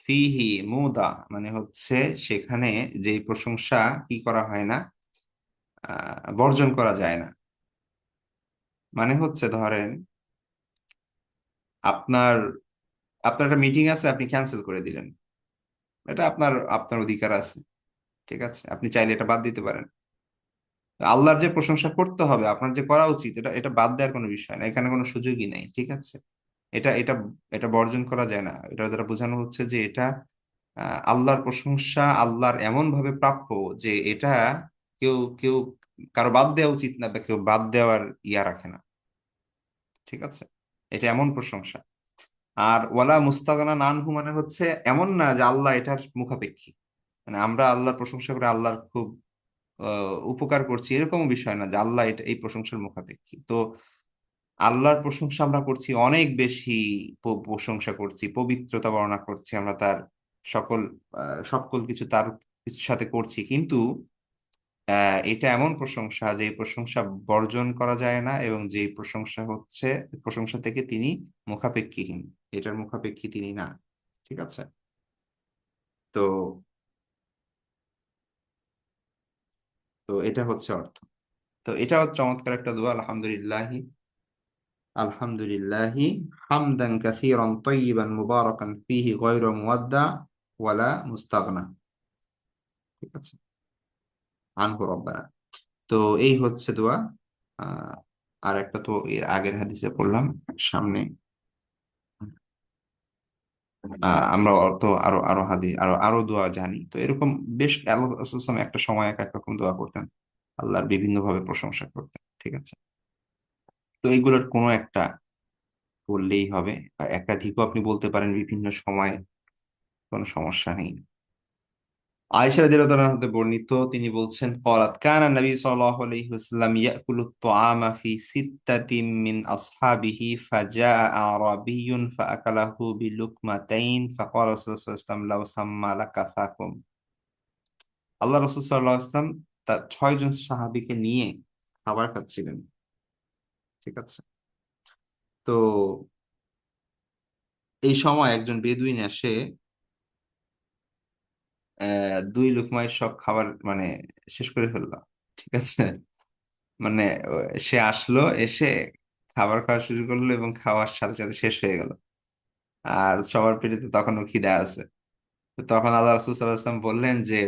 [SPEAKER 1] ফিহি মুদা, মানে হচ্ছে সেখানে যে প্রশংসা কি করা হয় না, বর্জন করা যায় না। মানে হচ্ছে ধরেন আপনার আপনার একটা মিটিং আছে, আপনি ক্যান্সেল করে দিলেন, এটা আপনার আপনার অধিকার আছে। ঠিক আছে, আপনি চাইলে এটা বাদ দিতে পারেন। আল্লাহর যে প্রশংসা করতে হবে, আপনার যে করা উচিত, এটা এটা বাদ দেওয়ার কোনো বিষয় না, এখানে কোনো সুযোগই নেই। ঠিক আছে, এটা এটা এটা বর্জন করা যায় না। এটা দ্বারা বোঝানো হচ্ছে যে এটা আল্লাহর প্রশংসা আল্লাহর এমন ভাবে প্রাপ্য যে এটা কেউ কেউ কারো বাদ দেওয়া উচিত না, বা কেউ বাদ দেওয়ার ইয়া রাখে না। ঠিক আছে, এটা এমন প্রশংসা। আর ওয়ালা মুস্তাগানা নানহু মানে হচ্ছে এমন না যে আল্লাহ এটার মুখাপেক্ষী, মানে আমরা আল্লাহর প্রশংসা করে আল্লাহর খুব উপকার করছি, এরকম বিষয় না যে আল্লাহ এটা এই প্রশংসার মুখাপেক্ষী। তো আল্লাহর প্রশংসা আমরা করছি অনেক বেশি, প্রশংসা করছি, পবিত্রতা বর্ণনা করছি আমরা তার, সকল সকল কিছু তার কিছুর সাথে করছি, কিন্তু এটা এমন প্রশংসা যে প্রশংসা বর্জন করা যায় না, এবং যে প্রশংসা হচ্ছে প্রশংসা থেকে তিনি মুখাপেক্ষীহীন, এটার মুখাপেক্ষী তিনি না। ঠিক আছে। তো তো এটা হচ্ছে অর্থ। তো এটাও চমৎকার একটা দোয়া, আলহামদুলিল্লাহি, আলহামদুলিল্লাহি হামদান কাসীরান তাইয়িবান মুবারাকান ফীহি গায়রা মুওয়াদ্দা ওয়ালা মুস্তাগনা। ঠিক আছে, আনহু রব্বানা। তো এই হচ্ছে দোয়া। আহ আর একটা তো এর আগের হাদিসে পড়লাম সামনে। আমরা অর্থ আরো আরো হাদিস, আরো আরো দোয়া জানি। তো এরকম বেশ আল্লাহ রাসূলুল্লাহ সাল্লাল্লাহু আলাইহি ওয়াসাল্লাম একটা সময় এক এক রকম দোয়া করতেন, আল্লাহর বিভিন্ন ভাবে প্রশংসা করতেন। ঠিক আছে, তো এইগুলোর কোনো একটা বললেই হবে, বা একাধিকও আপনি বলতে পারেন বিভিন্ন সময়, কোনো সমস্যা নেই। আয়েশা রাদিয়াল্লাহু তাআলা হতে বর্ণিত, তিনি বলছেন ক্বালাত কানা নবী সাল্লাল্লাহু আলাইহি ওয়াসাল্লাম ইয়াকুলু আত-তাআমা ফি সিত্তাতিন মিন আসহাবিহি ফাজাআ আরাবিয়্যুন ফাআকালাহু বিলুকমাতাইন ফাকালা রাসূলুল্লাহ সাল্লাল্লাহু আলাইহি ওয়াসাল্লাম লাউ সাম্মা লাকাফাকুম। আল্লাহ রাসূল সাল্লাল্লাহু আলাইহি ওয়াসাল্লাম তার 6 জন সাহাবীকে নিয়ে খাবার খাচ্ছিলেন। ঠিক আছে। তো এই সময় একজন বেদুইন এসে 2 লুকমায় সব খাবার মানে শেষ করে ফেললো। ঠিক আছে। মানে সে আসলো, এসে খাবার খাওয়া শুরু করলো এবং খাওয়ার সাথে সাথে শেষ হয়ে গেল। আর সবার পেটে তো তখনও খিদে আছে। তো তখন আল্লাহ রাসূল সাল্লাল্লাহু আলাইহি ওয়াসাল্লাম বললেন যে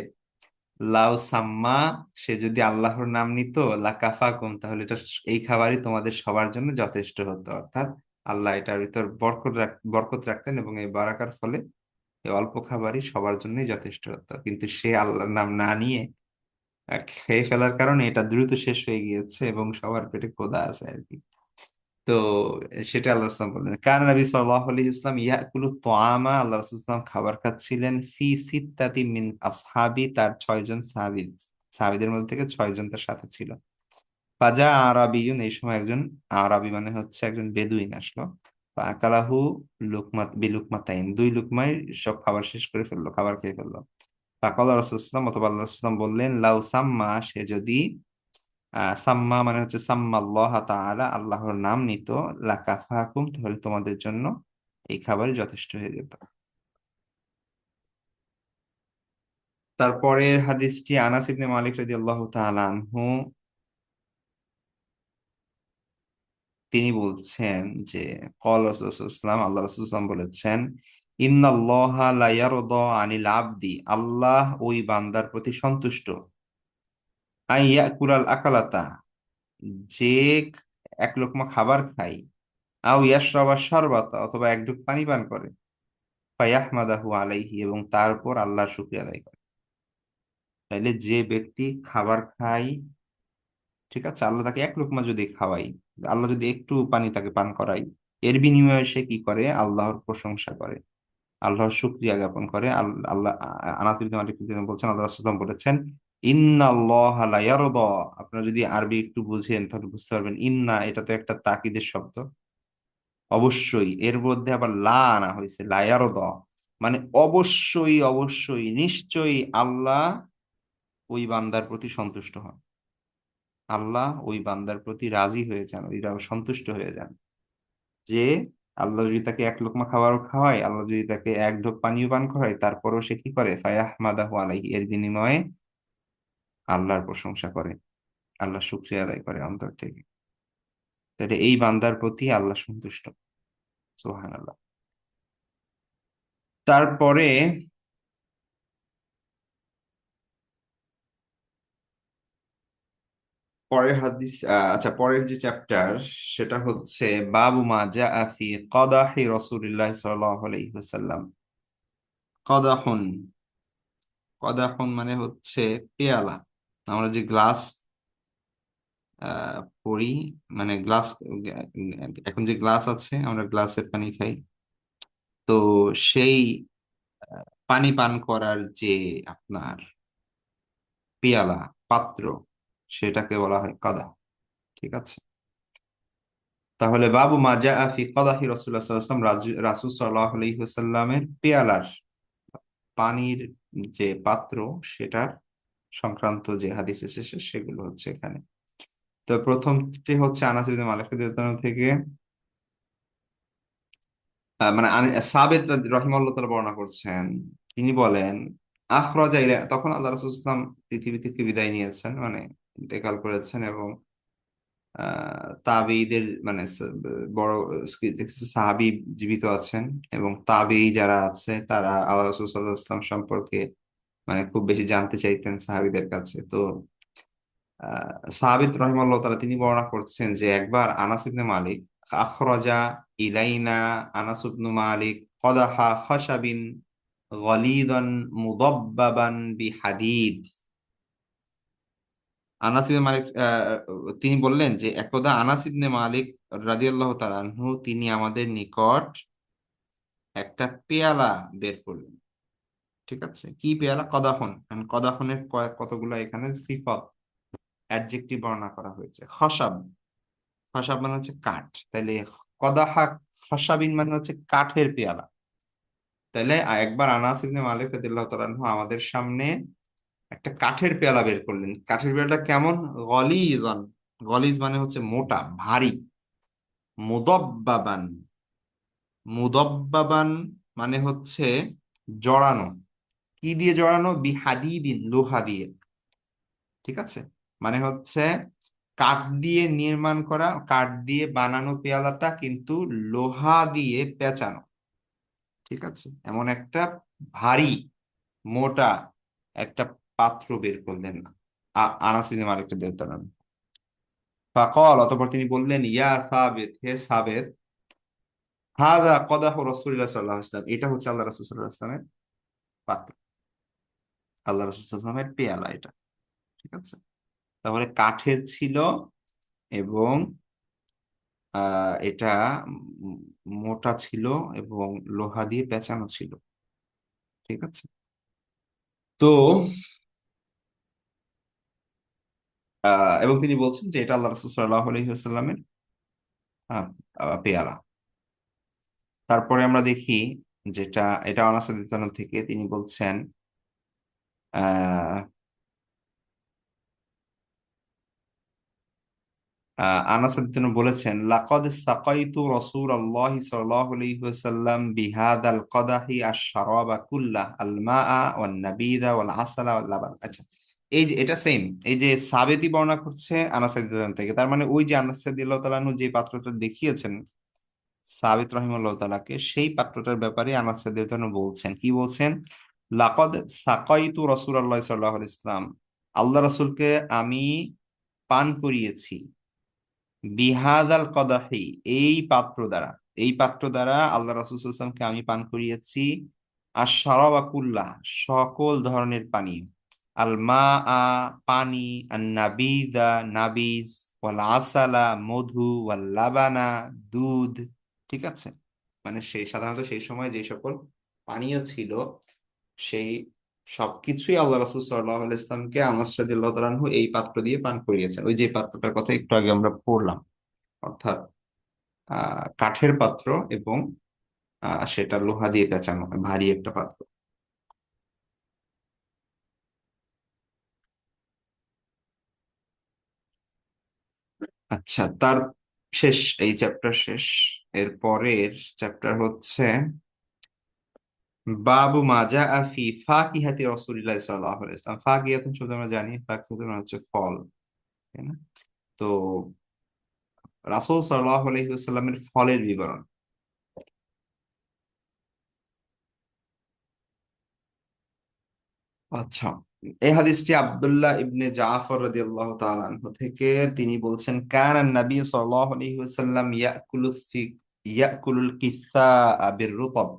[SPEAKER 1] লাউ সাম্মা, সে যদি আল্লাহর নাম নিত লাকাফাকুম, তাহলে এটা এই খাবারই তোমাদের সবার জন্য যথেষ্ট হতো। অর্থাৎ আল্লাহ এটার ভিতর বরকত রাখতেন এবং এই বারাকার ফলে এই অল্প খাবারই সবার জন্যই যথেষ্ট হতো। কিন্তু সে আল্লাহর নাম না নিয়ে খেয়ে ফেলার কারণে এটা দ্রুত শেষ হয়ে গিয়েছে এবং সবার পেটে ক্ষুধা আছে আর কি। তো সেটা আল্লাহ রাসূল বললেন, কান নবী সাল্লাল্লাহু আলাইহি ওয়াসাল্লাম ইয়াকুলু তাআমা, আল্লাহ রাসূল সাল্লাল্লাহু আলাইহি ওয়াসাল্লাম খাবার খাচ্ছিলেন ফি সিত্তাতি মিন আসহাবি, তার 6 জন সাহাবী, সাহাবীদের মধ্যে থেকে 6 জন তার সাথে ছিল। ফাজা আরাবিয়ুন, এই সময় একজন আরবি মানে হচ্ছে একজন বেদুইন আসলো। আকালাহু বিলুকমাতাইন, 2 লুকমায় সব খাবার শেষ করে ফেললো, খাবার খেয়ে ফেললো। ফাকালা রাসূলুল্লাহ, অথবা আল্লাহ রাসূল বললেন লাউ সাম্মা, সে যদি সাম্মা মানে হচ্ছে সাম্মা আল্লাহ তাআলা, আল্লাহর নাম নিত, লাকাফাকুম, তাহলে তোমাদের জন্য এই খাবারই যথেষ্ট হয়ে যেত। তারপরের হাদিসটি আনাস ইবনে মালিক রাদিয়াল্লাহু তাআলা আনহু, তিনি বলছেন যে ক্বালা রাসূলুল্লাহ, আল্লাহ রাসূল বলেছেন, ইন্নাল্লাহা লা ইয়ারদা আনিল আবদি, আল্লাহ ওই বান্দার প্রতি সন্তুষ্ট, ইয়াকুলাল আকালাতা, যে এক লোকমা খাবার খায়, আও ইয়াশরাবা শারবাতা, অথবা এক ঢুক পানি পান করে, ফায়াহমাদাহু আলাইহি, এবং তার উপর আল্লাহর শুকরিয়া আদায় করে। তাইলে যে ব্যক্তি খাবার খায়, ঠিক আছে, আল্লাহ তাকে এক লোকমা যদি খাওয়াই, আল্লাহ যদি একটু পানি তাকে পান করাই, এর বিনিময়ে সে কি করে? আল্লাহর প্রশংসা করে, আল্লাহর শুকরিয়া জ্ঞাপন করে। আল্লাহ আনাস ইবনে মালিক তিনি বলছেন, আল্লাহ রাসূল সাল্লাল্লাহু আলাইহি ওয়াসাল্লাম বলেছেন, ইন্নাল্লাহা লা ইয়ারদা, আপনারা যদি আরবি একটু বুঝেন তাহলে বুঝতে পারবেন, ইন্না এটা তো একটা তাকিদের শব্দ, অবশ্যই, এর মধ্যে আবার লা আনা হয়েছে, লা ইয়ারদা, মানে অবশ্যই অবশ্যই নিশ্চয়ই আল্লাহ ওই বান্দার প্রতি সন্তুষ্ট হন, আল্লাহ ওই বান্দার প্রতি রাজি হয়ে যান, ওই সন্তুষ্ট হয়ে যান। যে আল্লাহ যদি তাকে এক লোকমা খাবারও খাওয়ায়, আল্লাহ যদি তাকে এক ঢোক পানিও পান করায়, তারপরও সে কি করে? ফায়াহমাদাহু আলাইহি, এর বিনিময়ে আল্লাহর প্রশংসা করে, আল্লাহ শুকরিয়া আদায় করে অন্তর থেকে। তাহলে এই বান্দার প্রতি আল্লাহ সন্তুষ্ট। সুবহানাল্লাহ। তারপরে পরের হাদিস, আচ্ছা, পরের যে চ্যাপ্টার সেটা হচ্ছে বাবু মা জাআ ফি কদাহি রাসূলিল্লাহ সাল্লাল্লাহু আলাইহি ওয়াসাল্লাম। কদাহুন, কদাহুন মানে হচ্ছে পেয়ালা। আমরা যে গ্লাস পড়ি, মানে গ্লাস, এখন যে গ্লাস আছে আমরা গ্লাসের পানি খাই, তো সেই পানি পান করার যে আপনার পেয়ালা, পাত্র, সেটাকে বলা হয় কাদা। ঠিক আছে। তাহলে বাবু মাজা ফি কাদাহি রাসূলুল্লাহ সাল্লাল্লাহু আলাইহি ওয়াসাল্লাম, রাসূল সাল্লাল্লাহু আলাইহি ওয়াসাল্লামের পেয়ালার, পানির যে পাত্র, সেটার সংক্রান্ত যে হাদিস এসেছে সেগুলো হচ্ছে এখানে। তো প্রথমটি হচ্ছে আনাস ইবনে মালিক রাদিয়াল্লাহু তাআলা থেকে, মানে সাবেত রহিমাল্লাহ তাআলা বর্ণনা করছেন। তিনি বলেন, আখরাজা ইলা, তখন আল্লাহ রাসূল সাল্লাল্লাহু আলাইহি ওয়াসাল্লাম পৃথিবী থেকে বিদায় নিয়েছেন, মানে ইন্তেকাল করেছেন, এবং তাবেঈদের মানে বড় কিছু সাহাবী জীবিত আছেন, এবং তাবেঈ যারা আছে তারা আল্লাহ রাসূল সাল্লাল্লাহু আলাইহি ওয়াসাল্লাম সম্পর্কে মানে খুব বেশি জানতে চাইতেন সাহাবীদের কাছে। তো সাহাবিত রহিমাল্লাহ তাআলা তিনি বর্ণনা করছেন যে একবার আনাস ইবনে মালিক, আখরাজা ইলাইনা আনাস ইবনে মালিক কদাহা খাশাবিন গলিদান মুদাব্বাবান বিহাদিদ। আনাস ইবনে মালিক তিনি বললেন যে একদা আনাস ইবনে মালিক রাদিয়াল্লাহু তাআলা আনহু তিনি আমাদের নিকট একটা পেয়ালা বের করলেন। ঠিক আছে, কি পেয়ালা? কদাহন। And কদাহনের কতগুলো এখানে সিফত, অ্যাডজেক্টিভ বর্ণনা করা হয়েছে। খসাব, খসাব মানে হচ্ছে কাঠ, তাহলে কদাহা খসাবিন মানে হচ্ছে কাঠের পেয়ালা। তাহলে একবার আনাস ইবনে মালিক রাদিয়াল্লাহু তাআলা আনহু আমাদের সামনে একটা কাঠের পেয়ালা বের করলেন। কাঠের পেয়ালাটা কেমন? গলিজন, গলিজ মানে হচ্ছে মোটা, ভারী। মুদব্বাবান, মুদব্বাবান মানে হচ্ছে জড়ানো। কি দিয়ে জড়ানো? বিহাদিদিন, লোহা দিয়ে। ঠিক আছে, মানে হচ্ছে কাঠ দিয়ে নির্মাণ করা, কাঠ দিয়ে বানানো পেয়ালাটা কিন্তু লোহা দিয়ে পেঁচানো। ঠিক আছে, এমন একটা ভারী মোটা একটা পাত্র বের করলেন আনাস ইবনে মালিক রাদিয়াল্লাহু তাআলা। ফাকাল, অতঃপর তিনি বললেন, ইয়া সাবিত, হে সাবিত, হাযা কদাহু রাসূলুল্লাহ সাল্লাল্লাহু আলাইহি ওয়াসাল্লাম, এটা হচ্ছে আল্লাহ রাসূল সাল্লাল্লাহু আলাইহি ওয়াসাল্লামের পাত্র, আল্লাহ রাসূল সাল্লাল্লাহু আলাইহি ওয়াসাল্লামের পেয়ালা এটা। ঠিক আছে, তারপরে কাঠের ছিল এবং এটা উম মোটা ছিল এবং লোহা দিয়ে পেঁচানো ছিল। ঠিক আছে, তো এবং তিনি বলছেন যে এটা আল্লাহ রাসূল সাল্লাল্লাহু আলাইহি ওয়াসাল্লামের পেয়ালা। তারপরে আমরা দেখি যেটা, এটা আনাস রাদিয়াল্লাহু আনহু থেকে তিনি বলছেন, আহ আনাস রাদিয়াল্লাহু আনহু বলেছেন, লাকাদ সাকাইতু রাসূলুল্লাহ সাল্লাল্লাহু আলাইহি ওয়াসাল্লাম বিহাদাল কদাহি আশ-শারাবা কুল্লাহ আল মাআ ওয়ান নাবিদা ওয়াল আসালা ওয়াল লাবান। আচ্ছা, এই যে এটা সেম, এই যে সাবেতি বর্ণনা করছে আনাস রাদিয়াল্লাহু আনহু থেকে, তার মানে ওই যে আনাস রাদিয়াল্লাহু তাআলা আনহু যে পাত্রটা দেখিয়েছেন সাবিত রাহিমাহুল্লাহ তাআলাকে, সেই পাত্রটার ব্যাপারে আনাস রাদিয়াল্লাহু আনহু বলছেন, কি বলছেন? লাকাদ সাকাইতু রাসূলুল্লাহ সাল্লাল্লাহু আলাইহি ওয়াসাল্লাম, আল্লাহ রাসূলকে আমি পান করিয়েছি, বিহাদাল কদাহি, এই পাত্র দ্বারা, এই পাত্র দ্বারা আল্লাহ রাসূল সাল্লাল্লাহু আলাইহি ওয়াসাল্লামকে আমি পান করিয়েছি আর শারাবা কুল্লাহ, সকল ধরনের পানি, আল মা আ, পানি, আর নাবিদা, নাবিজ, ওয়াল আসালা, মধু, ওয়াল লাবানা, দুধ। ঠিক আছে, মানে সেই সাধারণত সেই সময় যে সকল পানীয় ছিল, সেই সবকিছুই আল্লাহ রাসূল সাল্লাল্লাহু আলাইহি ওয়াসাল্লামকে আনাস রাদিয়াল্লাহু তাআলা আনহু এই পাত্র দিয়ে পান করিয়েছেন, ওই যে পাত্রটার কথা একটু আগে আমরা পড়লাম, অর্থাৎ কাঠের পাত্র এবং সেটা লোহা দিয়ে পেঁচানো, ভারী একটা পাত্র। আচ্ছা, তার শেষ, এই চ্যাপ্টার শেষ। এর পরের চ্যাপ্টার হচ্ছে বাবু মাজা আফি ফাকিহাতি রাসূলিল্লাহ সাল্লাল্লাহু আলাইহি ওয়াসাল্লাম। ফাকিহাতুন শব্দ আমরা জানি, ফাকিহাতুন মানে হচ্ছে ফল, তাই না? তো রাসূল সাল্লাল্লাহু আলাইহি ওয়াসাল্লামের ফলের বিবরণ। আচ্ছা, এই হাদিসটি আব্দুল্লাহ ইবনে জাফর রাদিয়াল্লাহু তাআলা আনহু থেকে, তিনি বলছেন, কানা নবী সাল্লাল্লাহু আলাইহি ওয়াসাল্লাম ইয়াকুলুল কিসা বির-রুতাব।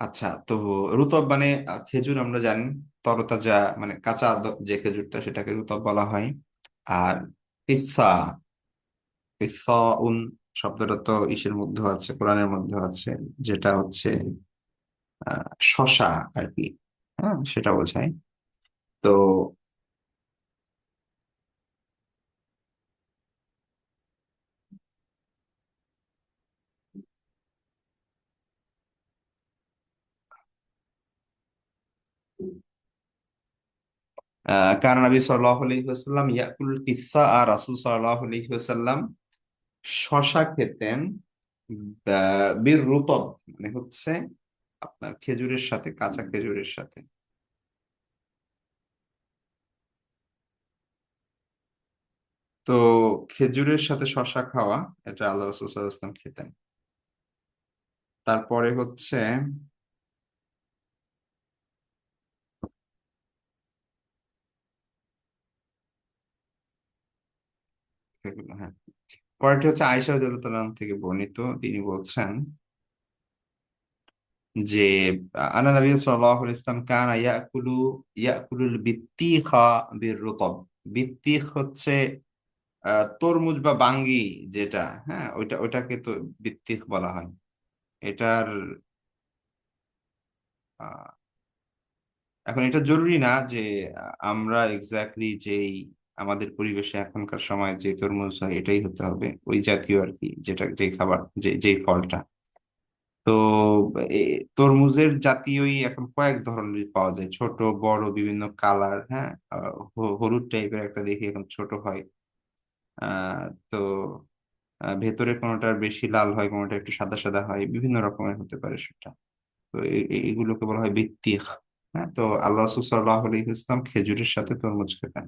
[SPEAKER 1] আচ্ছা, তো রুতব মানে খেজুর আমরা জানি, তরতাজা মানে কাঁচা যে খেজুরটা সেটাকে রুতব বলা হয়। আর কিসা, কিসাউন শব্দটা তো ইসের মধ্যে আছে, কোরআনের মধ্যে আছে, যেটা হচ্ছে শশা আর কি, হ্যাঁ সেটা বোঝায়। তো কারণ নবী সাল্লাল্লাহু আলাইহি ওয়াসাল্লাম ইয়াকুল কিসা, আর রাসূল সাল্লাল্লাহু আলাইহি ওয়াসাল্লাম শশা খেতেন, বীর রুতব মানে হচ্ছে আপনার খেজুরের সাথে, কাঁচা খেজুরের সাথে। তো খেজুরের সাথে শশা খাওয়া, এটা আল্লাহ রাসূল সাল্লাল্লাহু আলাইহি ওয়াসাল্লাম খেতেন। তারপরে হচ্ছে এগুলো, হ্যাঁ, পরেরটি হচ্ছে আয়েশা রাদিয়াল্লাহু তাআলা থেকে বর্ণিত, তিনি বলছেন যে আনা নবী সাল্লাল্লাহু আলাইহি ওয়াসাল্লাম কানা ইয়াকুলুল বিত্তিখা বির রুতব। বিত্তিখ হচ্ছে তরমুজ বা বাঙ্গি যেটা, হ্যাঁ ওইটাকে তো বিত্তিখ বলা হয়। এটার আহ, এখন এটা জরুরি না যে আমরা এক্স্যাক্টলি যেই আমাদের পরিবেশে এখনকার সময় যে তরমুজ হয় এটাই হতে হবে, ওই জাতীয় আর কি, যেটা যেই খাবার যেই ফলটা। তো তরমুজের জাতীয়ই এখন কয়েক ধরনের পাওয়া যায়, ছোট বড় বিভিন্ন কালার, হ্যাঁ। হলুদ টাইপের একটা দেখি এখন ছোট হয়। তো ভেতরে কোনোটার বেশি লাল হয়, কোনোটা একটু সাদা সাদা হয়, বিভিন্ন রকমের হতে পারে সেটা। তো এগুলোকে বলা হয় বিত্তিখ। হ্যাঁ, তো আল্লাহ রাসূল সাল্লাল্লাহু আলাইহি ওয়াসাল্লাম খেজুরের সাথে তরমুজ খেতেন,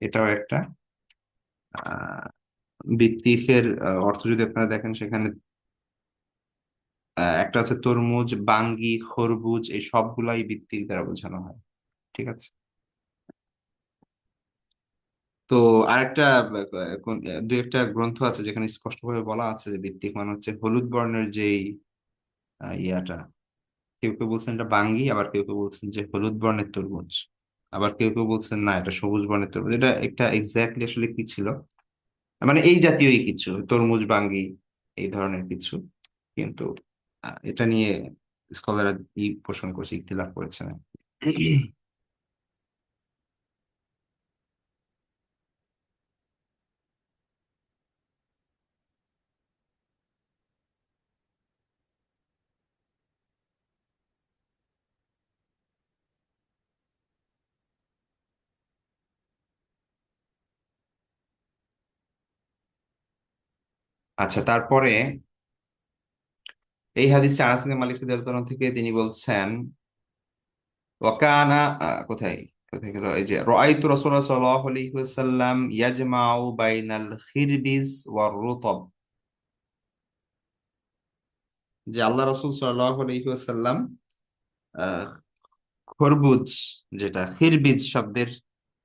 [SPEAKER 1] এটাও একটা। আহ বিত্তিখের অর্থ যদি আপনারা দেখেন সেখানে একটা আছে তরমুজ, বাঙ্গি, খরবুজ, এই সবগুলাই বৃত্তিক দ্বারা বোঝানো হয়। ঠিক আছে। তো আরেকটা দু একটা গ্রন্থ আছে যেখানে স্পষ্টভাবে বলা আছে যে বৃত্তিক মানে হচ্ছে হলুদ বর্ণের যেই ইয়াটা। কেউ কেউ বলছেন এটা বাঙ্গি, আবার কেউ কেউ বলছেন যে হলুদ বর্ণের তরমুজ, আবার কেউ কেউ বলছেন না এটা সবুজ বর্ণের তরমুজ। এটা একটা এক্স্যাক্টলি আসলে কি ছিল, মানে এই জাতীয়ই কিছু, তরমুজ বাঙ্গি এই ধরনের কিছু। কিন্তু এটা নিয়ে স্কলাররা পোষণ করছে, ইখতিলাফ করেছেন। আচ্ছা, তারপরে এই হাদিসটা আনাস ইবনে মালিক রাদিয়াল্লাহু আনহু থেকে তিনি বলছেন, ওয়াকানা কোথায় কোথায় গেল, এই যে রাআইতু রাসূলুল্লাহ সাল্লাল্লাহু আলাইহি ওয়াসাল্লাম ইয়াজমাউ বাইনাল খিরবিজ ওয়ার রুতাব। যে আল্লাহ রাসূল সাল্লাল্লাহু আলাইহি ওয়াসাল্লাম আহ, খরবুজ, যেটা খিরবিজ শব্দের,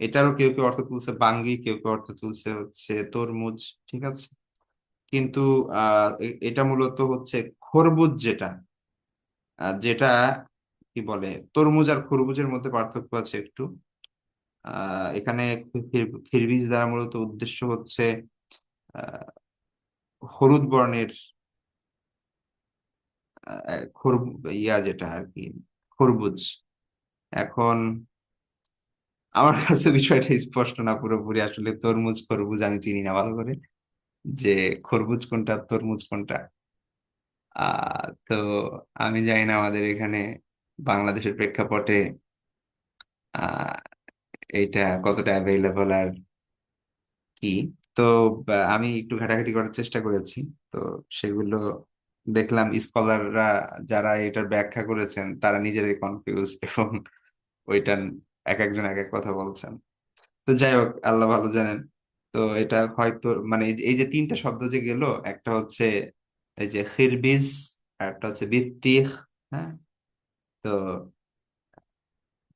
[SPEAKER 1] এটারও কেউ কেউ অর্থ তুলছে বাঙ্গি, কেউ কেউ অর্থ তুলছে হচ্ছে তরমুজ। ঠিক আছে। কিন্তু এটা মূলত হচ্ছে খরবুজ, যেটা যেটা কি বলে, তরমুজ আর খরবুজের মধ্যে পার্থক্য আছে একটু। এখানে খিরবিজ দ্বারা মূলত উদ্দেশ্য হচ্ছে আহ, হলুদ বর্ণের ইয়া যেটা আর কি, খরবুজ। এখন আমার কাছে বিষয়টা স্পষ্ট না পুরোপুরি, আসলে তরমুজ খরবুজ আমি চিনি না ভালো করে, যে খরবুজ কোনটা তরমুজ কোনটা। তো আমি জানি না আমাদের এখানে বাংলাদেশের প্রেক্ষাপটে আহ এইটা কতটা অ্যাভেলেবল আর কি। তো আমি একটু ঘাটাঘাটি করার চেষ্টা করেছি। তো সেগুলো দেখলাম স্কলাররা যারা এটার ব্যাখ্যা করেছেন তারা নিজেরাই কনফিউজ, এবং ওইটা এক একজন এক এক কথা বলছেন। তো যাই হোক, আল্লাহ ভালো জানেন। তো এটা হয়তো মানে এই যে তিনটা শব্দ যে গেল, একটা হচ্ছে এই যে খিরবিজ, আর একটা হচ্ছে বিত্তিখ। হ্যাঁ। তো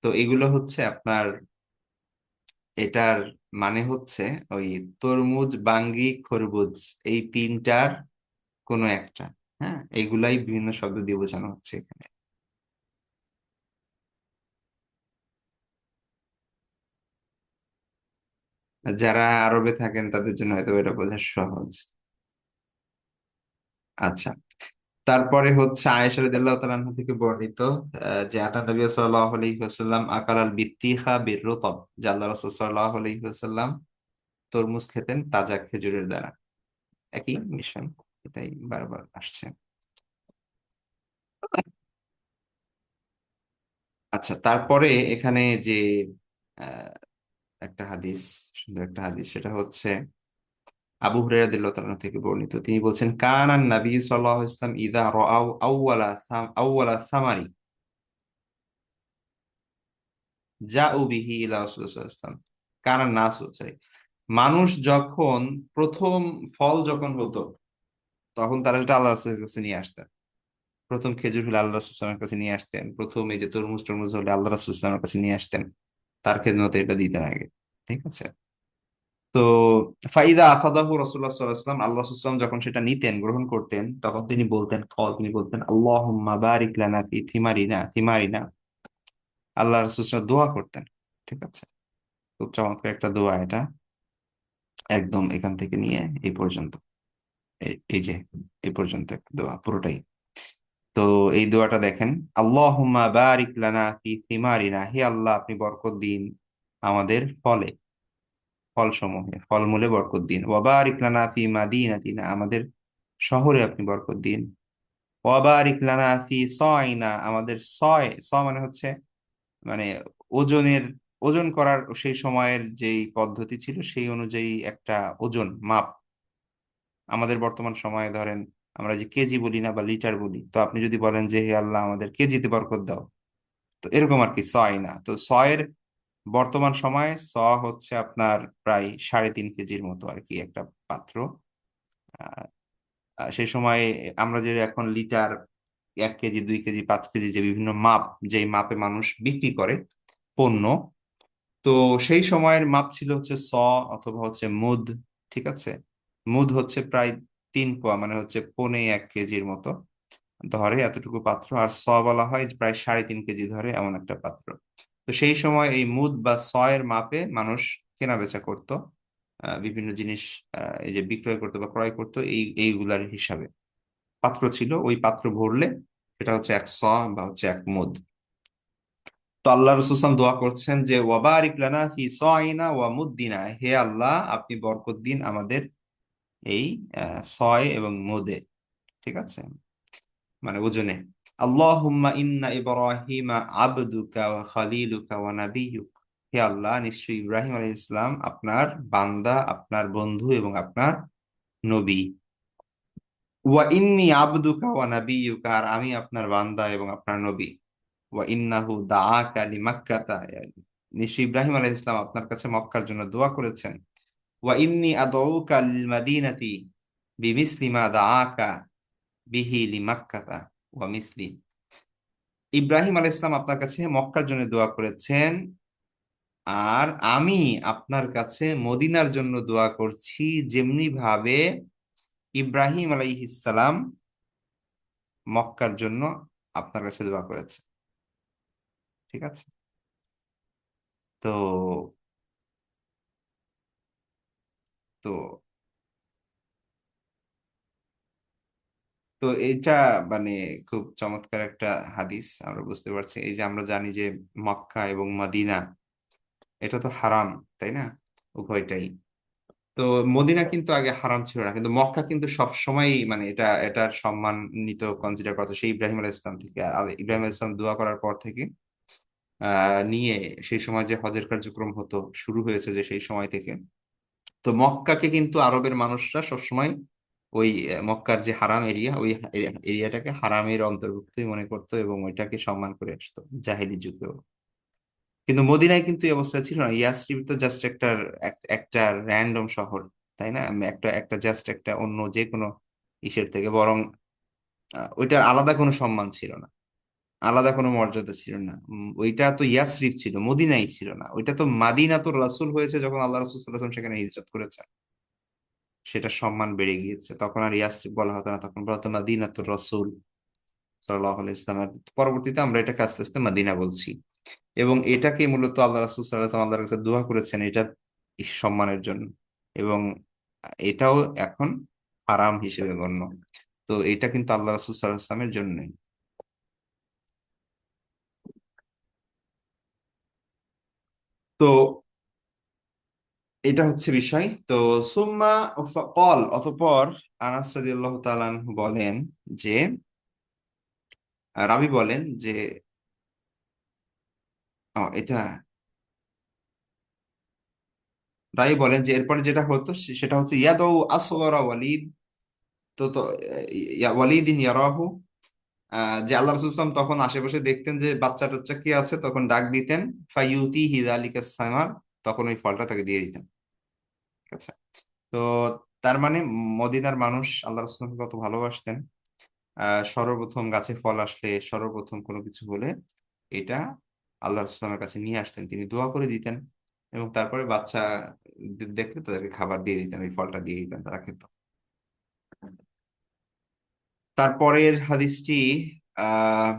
[SPEAKER 1] তো এগুলো হচ্ছে আপনার, এটার মানে হচ্ছে ওই তরমুজ, বাঙ্গি, খরবুজ, এই তিনটার কোনো একটা। হ্যাঁ, এগুলাই বিভিন্ন শব্দ দিয়ে বোঝানো হচ্ছে এখানে। আর যারা আরবে থাকেন তাদের জন্য হয়তো এটা বোঝা সহজ। আচ্ছা, তারপরে হচ্ছে আয়েশা রাদিয়াল্লাহু তাআলা আনহা থেকে বর্ণিত যে আটা নবী সাল্লাল্লাহু আলাইহি ওয়াসাল্লাম আকালাল বিত্তিখা বিররুতাব, যে আল্লাহ রাসূল সাল্লাল্লাহু আলাইহি ওয়াসাল্লাম তরমুজ খেতেন তাজা খেজুরের দ্বারা। একই মিশন, এটাই বারবার আসছে। আচ্ছা, তারপরে এখানে যে আহ, একটা হাদিস, সুন্দর একটা হাদিস, সেটা হচ্ছে আবু হুরায়রা রাদিয়াল্লাহু তাআলা থেকে বর্ণিত। তিনি বলছেন, কানান নবী সাল্লাল্লাহু আলাইহি ওয়াসাল্লাম ইযা রাআউ আউওয়ালা সামারি জাউ বিহি ইলা রাসূলিল্লাহ সাল্লাল্লাহু আলাইহি ওয়াসাল্লাম। কানান নাসু, সরি, মানুষ যখন প্রথম ফল যখন হতো তখন তারা সেটা আল্লাহ রাসূলের কাছে নিয়ে আসতেন। প্রথম খেজুর হলে আল্লাহ রাসূলের কাছে নিয়ে আসতেন, প্রথম এই যে তরমুজ টরমুজ হলে আল্লাহ রাসূলের কাছে নিয়ে আসতেন, তার খেদমতে এটা দিতেন আগে। ঠিক আছে। তো ফাইদা আখাদাহু রাসূলুল্লাহ সাল্লাল্লাহু আলাইহি ওয়াসাল্লাম, আল্লাহ রাসূল সাল্লাল্লাহু আলাইহি ওয়াসাল্লাম যখন সেটা নিতেন, গ্রহণ করতেন, তখন তিনি বলতেন আল্লাহুম্মা বারিক লানা ফি থিমারিনা থিমারিনা। আল্লাহ রাসূল সাল্লাল্লাহু আলাইহি ওয়াসাল্লাম দোয়া করতেন। ঠিক আছে। খুব চমৎকার একটা দোয়া এটা, একদম এখান থেকে নিয়ে এই পর্যন্ত। এই যে এই পর্যন্ত একটা দোয়া পুরোটাই। তো এই দোয়াটা দেখেন, আল্লাহুম্মা বারিক লানা ফি থিমারিনা, হে আল্লাহ আপনি বরকত দিন আমাদের ফলে, ফলসমূহে, ফলমূলে বরকত দিন। ওয়া বারিক লানা ফি মাদিনাতিনা, আমাদের শহরে আপনি বরকত দিন। ওয়া বারিক লানা ফি সাইনা, আমাদের মানে হচ্ছে মানে ওজনের, ওজন করার সেই সময়ের যেই পদ্ধতি ছিল সেই অনুযায়ী একটা ওজন মাপ। আমাদের বর্তমান সময়ে ধরেন আমরা যে কেজি বলি না বা লিটার বলি, তো আপনি যদি বলেন যে হে আল্লাহ আমাদের কেজিতে বরকত দাও, তো এরকম আর কি। না, তো এর বর্তমান সময়ে হচ্ছে আপনার প্রায় 3.5 কেজির মতো আর কি একটা পাত্র। আহ, সেই সময় আমরা যে এখন লিটার, 1 কেজি, 2 কেজি, 5 কেজি, যে বিভিন্ন মাপ, যেই মাপে মানুষ বিক্রি করে পণ্য, তো সেই সময়ের মাপ ছিল হচ্ছে অথবা হচ্ছে মুদ। ঠিক আছে, মুদ হচ্ছে প্রায় 3 পোয়া, মানে হচ্ছে 1.25 কেজির মতো ধরে এতটুকু পাত্র। আর বলা হয় প্রায় 3.5 কেজি ধরে এমন একটা পাত্র। তো সেই সময় এই মুদ বা এর মাপে মানুষ কেনা বেচা করতো, বিভিন্ন জিনিস এই যে বিক্রয় করতো বা ক্রয় করতো এইগুলার হিসাবে পাত্র ছিল। ওই পাত্র ভরলে এটা হচ্ছে এক বা হচ্ছে এক মুদ। তো আল্লাহ রসুল সাল্লাল্লাহু আলাইহি ওয়াসাল্লাম দোয়া করছেন যে ওয়াবারিক লানা ফি সাইনা ওয়া মুদ্দিনা, হে আল্লাহ আপনি বরকত দিন আমাদের এই এবং মুদে। ঠিক আছে, মানে ওজনে। আল্লাহুম্মা ইন্না ইব্রাহিমা আবদুকা ওয়া খালিলুকা ওয়া নাবিয়্যুক, হে আল্লাহ নিশ্চয়ই ইব্রাহিম আলাইহিস সালাম আপনার বান্দা, আপনার বন্ধু এবং আপনার নবী। ওয়া ইন্নী আবদুকা ওয়া নাবিয়্যুকা, আর আমি আপনার বান্দা এবং আপনার নবী। ওয়া ইন্নাহু দাআকা লিমাক্কাতা, নিশ্চয়ই ইব্রাহিম আলাইহিস সালাম আপনার কাছে মক্কার জন্য দোয়া করেছেন। ওয়া ইন্নী আদউকা লিল মাদিনাতি বিমিসলি মা দাআকা বিহি লিমাক্কাতা ওয়া মিসলি, ইব্রাহিম আলাইহিস সালাম আপনার কাছে মক্কার জন্য দোয়া করেছেন, আর আমি আপনার কাছে মদিনার জন্য দোয়া করছি, যেমনি ভাবে ইব্রাহিম আলাইহিস সালাম মক্কার জন্য আপনার কাছে দোয়া করেছে। ঠিক আছে, তো তো তো এটা মানে খুব চমৎকার একটা হাদিস। আমরা বুঝতে পারছি, এই যে আমরা জানি যে মক্কা এবং মদিনা এটা তো হারাম, তাই না? উভয়টাই। তো মদিনা কিন্তু আগে হারাম ছিল না, কিন্তু মক্কা কিন্তু সব সময় মানে এটার সম্মানিত কনসিডার করতো সেই ইব্রাহিম আলাইহিস সালাম থেকে। আর ইব্রাহিম আলাইহিস সালাম দোয়া করার পর থেকে নিয়ে সেই সময় যে হজের কার্যক্রম হতো শুরু হয়েছে যে সেই সময় থেকে, তো মক্কাকে কিন্তু আরবের মানুষরা সবসময় ওই মক্কার যে হারাম এরিয়া, ওই এরিয়াটাকে হারামের অন্তর্ভুক্তই মনে করতো এবং ওইটাকে সম্মান করে আসতো জাহেলি যুগেও। কিন্তু মদিনায় কিন্তু এই অবস্থা ছিল না। ইয়াসরিব তো জাস্ট একটা র্যান্ডম শহর, তাই না? একটা একটা জাস্ট একটা অন্য যে কোনো ইসের থেকে বরং ওইটার আলাদা কোনো সম্মান ছিল না, আলাদা কোনো মর্যাদা ছিল না। ওইটা তো ইয়াসরিব ছিল, মদিনাই ছিল না। ওইটা তো মাদিনাতুর রাসূল হয়েছে যখন আল্লাহ রাসূল সাল্লাল্লাহু আলাইহি ওয়াসাল্লাম সেখানে হিজরত করেছেন। সেটা সম্মান বেড়ে গিয়েছে, তখন আর ইয়াসরিব বলা হতো না, তখন বলা হতো মাদিনাতুর রাসূল সাল্লাল্লাহু আলাইহি ওয়াসাল্লাম। পরবর্তীতে আমরা এটাকে আস্তে আস্তে মাদিনা বলছি। এবং এটাকে মূলত আল্লাহ রাসূল সাল্লাল্লাহু আলাইহি ওয়াসাল্লাম আল্লাহর কাছে দোয়া করেছেন এটার সম্মানের জন্য। এবং এটাও এখন হারাম হিসেবে গণ্য। তো এটা কিন্তু আল্লাহ রাসূল সাল্লাল্লাহু আলাইহি ওয়াসাল্লামের জন্য। তো এটা হচ্ছে বিষয়। তো সুম্মা কল, অতঃপর আনাস রাদিয়াল্লাহু তাআলা আনহু বলেন যে, রাবি বলেন যে এটা রাবি বলেন যে এরপরে যেটা হতো সেটা হচ্ছে ইয়াদউ আসগরা ওয়ালিদ। তো ওয়ালিদিন ইয়ারাহু, যে আল্লাহ রাসূল সাল্লাল্লাহু আলাইহি ওয়াসাল্লাম তখন আশেপাশে দেখতেন যে বাচ্চা টাচ্চা কি আছে, তখন ডাক দিতেন ফাইউতি হিদালিকা সামার, তখন ওই ফলটা তাকে দিয়ে দিতেন। ঠিক আছে, তো তার মানে মদিনার মানুষ আল্লাহ রাসূলকে কত ভালোবাসতেন। সর্বপ্রথম গাছে ফল আসলে, সর্বপ্রথম কোনো কিছু হলে এটা আল্লাহ রাসূলের কাছে নিয়ে আসতেন, তিনি দোয়া করে দিতেন এবং তারপরে বাচ্চা দেখলে তাদেরকে খাবার দিয়ে দিতেন, ওই ফলটা দিয়ে দিতেন, তারা খেত। তারপরের হাদিসটি আহ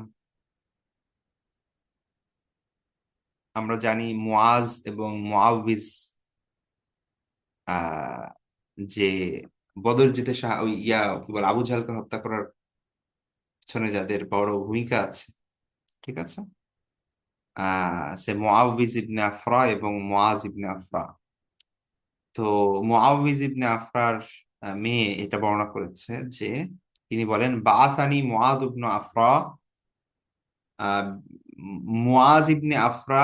[SPEAKER 1] আমরা জানি মুআজ এবং মুআউযিজ, আহ যে বদর জিতে ওই কি বলে আবু জাহেলকে হত্যা করার পিছনে যাদের বড় ভূমিকা আছে, ঠিক আছে, সে মুআউযিজ ইবনে আফরা এবং মুআজ ইবনে আফরা। তো মুআউযিজ ইবনে আফরার মেয়ে এটা বর্ণনা করেছে যে তিনি বলেন, বাআসানি মুআজ ইবনে আফরা, আহ, মুআজ ইবনে আফরা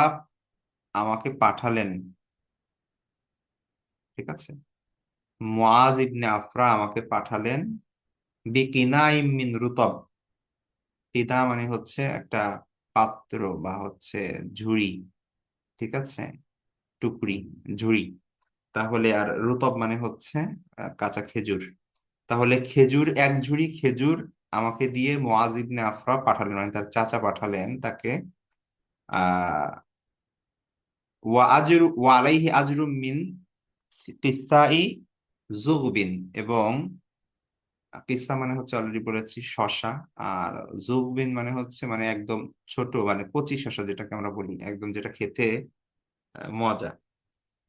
[SPEAKER 1] আমাকে পাঠালেন, ঠিক আছে, মুআজ ইবনে আফরা আমাকে পাঠালেন বিকিনাইম মিন রুতব। তিতা মানে হচ্ছে একটা পাত্র বা হচ্ছে ঝুড়ি, ঠিক আছে, টুকরি, ঝুড়ি। তাহলে আর রুতব মানে হচ্ছে কাঁচা খেজুর। তাহলে খেজুর, এক ঝুড়ি খেজুর আমাকে দিয়ে মুআজ ইবনে আফরা পাঠালেন, মানে তার চাচা পাঠালেন তাকে। আহ ওয়া আলাইহি আজরুম মিন কিসাই জুগবিন, এবং কিসা মানে হচ্ছে অলরেডি বলেছি শশা, আর জুগবিন মানে হচ্ছে মানে একদম ছোট মানে কচি শশা যেটাকে আমরা বলি, একদম যেটা খেতে মজা,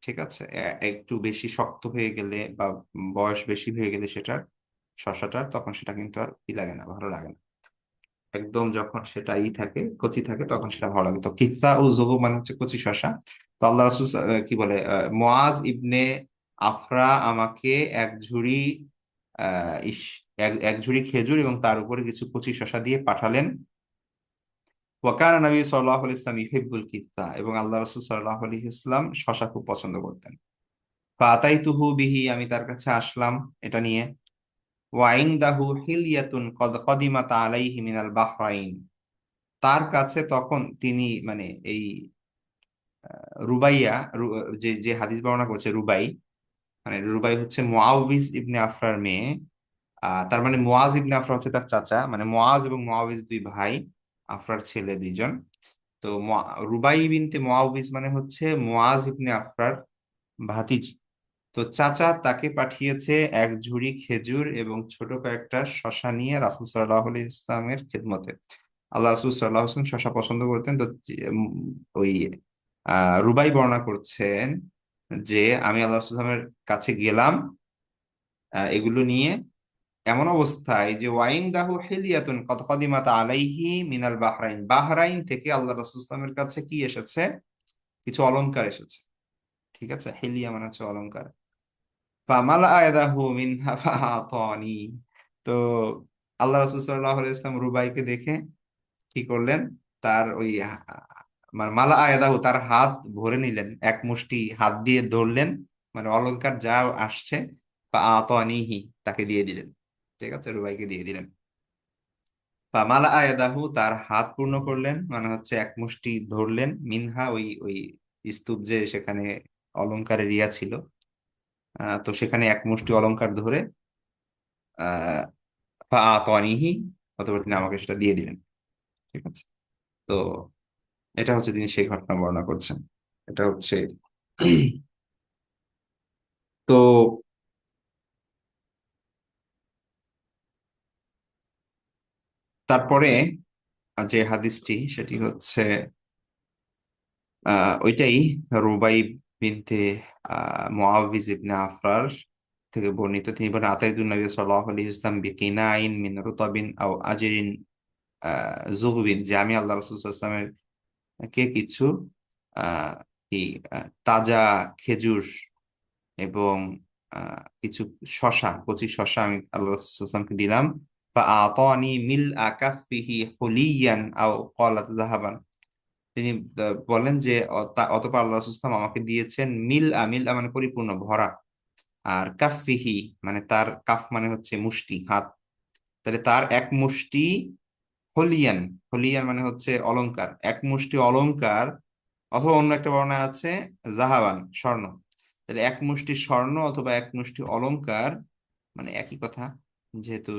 [SPEAKER 1] ঠিক আছে। একটু বেশি শক্ত হয়ে গেলে বা বয়স বেশি হয়ে গেলে সেটার, শশাটার, তখন সেটা কিন্তু আর কি লাগে না, ভালো লাগে না। একদম যখন সেটা থাকে, কচি থাকে, তখন সেটা ভালো লাগে। তো কিসা ও জুগুব মানে হচ্ছে কচি শশা। তো আল্লাহ রাসূল কি বলে, মুআজ ইবনে আফরা আমাকে এক ঝুড়ি আহ ইস এক ঝুড়ি খেজুর এবং তার উপরে কিছু কচি শসা দিয়ে পাঠালেন। ওয়াকানা নবী সাল্লাল্লাহু আলাইহি ওয়াসাল্লাম ইহিব্বুল কিত্তা, এবং আল্লাহ রাসূল সাল্লাল্লাহু আলাইহি ওয়াসাল্লাম শসা খুব পছন্দ করতেন। ফাতাইতুহু বিহি, আমি তার কাছে আসলাম এটা নিয়ে। ওয়া ইনদাহু হিলিয়াতুন কদ কদিমাত আলাইহি মিনাল বাহরাইন, তার কাছে তখন তিনি মানে এই রুবাইয়া, যে যে হাদিস বর্ণনা করছে রুবাই, মানে রুবাই হচ্ছে মুআউযিজ ইবনে আফরার মেয়ে। তার মানে মুআজ ইবনে আফরা হচ্ছে তার চাচা, মানে মুআজ এবং মুআউযিজ দুই ভাই, আফরার ছেলে দুইজন। তো রুবাই বিনতে মুআউযিজ মানে হচ্ছে মুআজ ইবনে আফরার ভাতিজি। তো চাচা তাকে পাঠিয়েছে এক ঝুড়ি খেজুর এবং ছোট কয়েকটা শশা নিয়ে রাসূল সাল্লাল্লাহু আলাইহি ইসলামের খেদমতে। আল্লাহ রাসূল সাল্লাল্লাহু আলাইহি ওয়াসাল্লাম শশা পছন্দ করতেন। তো ওই রুবাই বর্ণনা করছেন যে আমি আল্লাহ রাসূল সাল্লাল্লাহু আলাইহি ওয়াসাল্লামের কাছে গেলাম এগুলো নিয়ে, এমন অবস্থায় যে ওয়াইন দাহু হিলিয়াতুন কদ কদিমাত আলাইহি মিনাল বাহরাইন, বাহরাইন থেকে আল্লাহ রাসূল সাল্লাল্লাহু আলাইহি ওয়াসাল্লামের কাছে কি এসেছে, কিছু অলংকার এসেছে, ঠিক আছে, হিলিয়া মানে হচ্ছে অলংকার। ফামালা আয়াদাহু মিনহা ফাআতানি। তো আল্লাহ রাসূল সাল্লাল্লাহু আলাইহি ওয়াসাল্লাম রুবাইকে দেখে কি করলেন, তার ওই মানে মালা আয়াদাহু, তার হাত ভরে নিলেন, এক মুষ্টি হাত দিয়ে ধরলেন, মানে অলংকার যা আসছে, ফাআতানিহি, তাকে দিয়ে দিলেন, ঠিক আছে, রুবাইকে দিয়ে দিলেন। মালা আয়াদাহু, তার হাত পূর্ণ করলেন, মানে হচ্ছে এক মুষ্টি ধরলেন, মিনহা ওই ওই স্তূপ যে সেখানে অলংকারের ইয়া ছিল, তো সেখানে এক মুষ্টি অলংকার ধরে আহ ফাআতানিহি, অতঃপর তিনি আমাকে সেটা দিয়ে দিলেন, ঠিক আছে। তো এটা হচ্ছে তিনি সেই ঘটনা বর্ণনা করছেন। এটা হচ্ছে তো তারপরে যে হাদিসটি সেটি হচ্ছে ওইটাই, রুবাই বিনতে মুআউযিজ ইবনে আফরার থেকে বর্ণিত। তিনি বলেন, আতাইতুন নবী সাল্লাল্লাহু আলাইহি ওয়াসাল্লাম বিকিনাইন মিন রুতাবিন আও আজরিন যুগবিন, যে আমি আল্লাহ রাসূল সাল্লাল্লাহু আলাইহি ওয়াসাল্লামের কে কিছু আহ কি তাজা খেজুর এবং কিছু শশা, কচি শশা আমি আল্লাহ রাসূল সাল্লাল্লাহু আলাইহি ওয়াসাল্লামকে দিলাম। বা আতানি মিল আকাফিহি হুলিয়ান আও ক্বালাত যাহাবান, তিনি বলেন যে অতঃপর আল্লাহ রাসূল সাল্লাল্লাহু আলাইহি ওয়াসাল্লাম আমাকে দিয়েছেন মিল মিল মানে পরিপূর্ণ ভরা, আর কাফিহি মানে তার কাফ মানে হচ্ছে মুষ্টি, হাত, তাহলে তার এক মুষ্টি হলিয়ান, হলিয়ান মানে হচ্ছে অলংকার, এক মুষ্টি অলংকার, অথবা অন্য একটা বর্ণনা আছে জাহাবান, স্বর্ণ। তাহলে এক মুষ্টি স্বর্ণ অথবা এক মুষ্টি অলংকার, মানে একই কথা, যেহেতু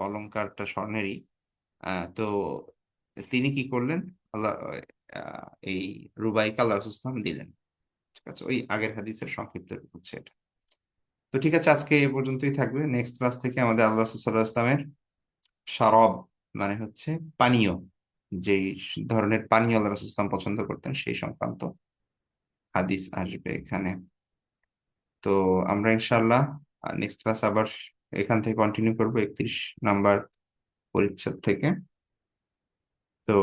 [SPEAKER 1] অলংকারটা স্বর্ণেরই। তো তিনি কি করলেন, আল্লাহ এই রুবাইকে আল্লাহ রাসূল সাল্লাল্লাহু আলাইহি ওয়াসাল্লাম দিলেন, ঠিক আছে। ওই আগের হাদিসের সংক্ষিপ্ত হচ্ছে এটা। তো ঠিক আছে, আজকে এ পর্যন্তই থাকবে। নেক্সট ক্লাস থেকে আমাদের আল্লাহ রাসূল সাল্লাল্লাহু আলাইহি ওয়াসাল্লামের শরব মানে হচ্ছে পানীয়, যেই ধরনের পানীয় আল্লাহ রাসূল সাল্লাল্লাহু আলাইহি ওয়াসাল্লাম পছন্দ করতেন সেই সংক্রান্ত হাদিস আসবে এখানে। তো আমরা ইনশাআল্লাহ আর নেক্সট ক্লাস আবার এখান থেকে কন্টিনিউ করবো 31 নাম্বার পরিচ্ছেদ থেকে। তো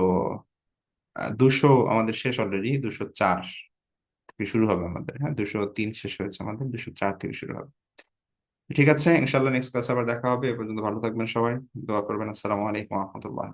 [SPEAKER 1] 200 আমাদের শেষ, অলরেডি 204 থেকে শুরু হবে আমাদের। হ্যাঁ, 203 শেষ হয়েছে, আমাদের 204 থেকে শুরু হবে। ঠিক আছে, ইনশাল্লাহ নেক্সট ক্লাস আবার দেখা হবে। এ পর্যন্ত ভালো থাকবেন সবাই, দোয়া করবেন। আসসালামু আলাইকুম রহমতুল্লাহ।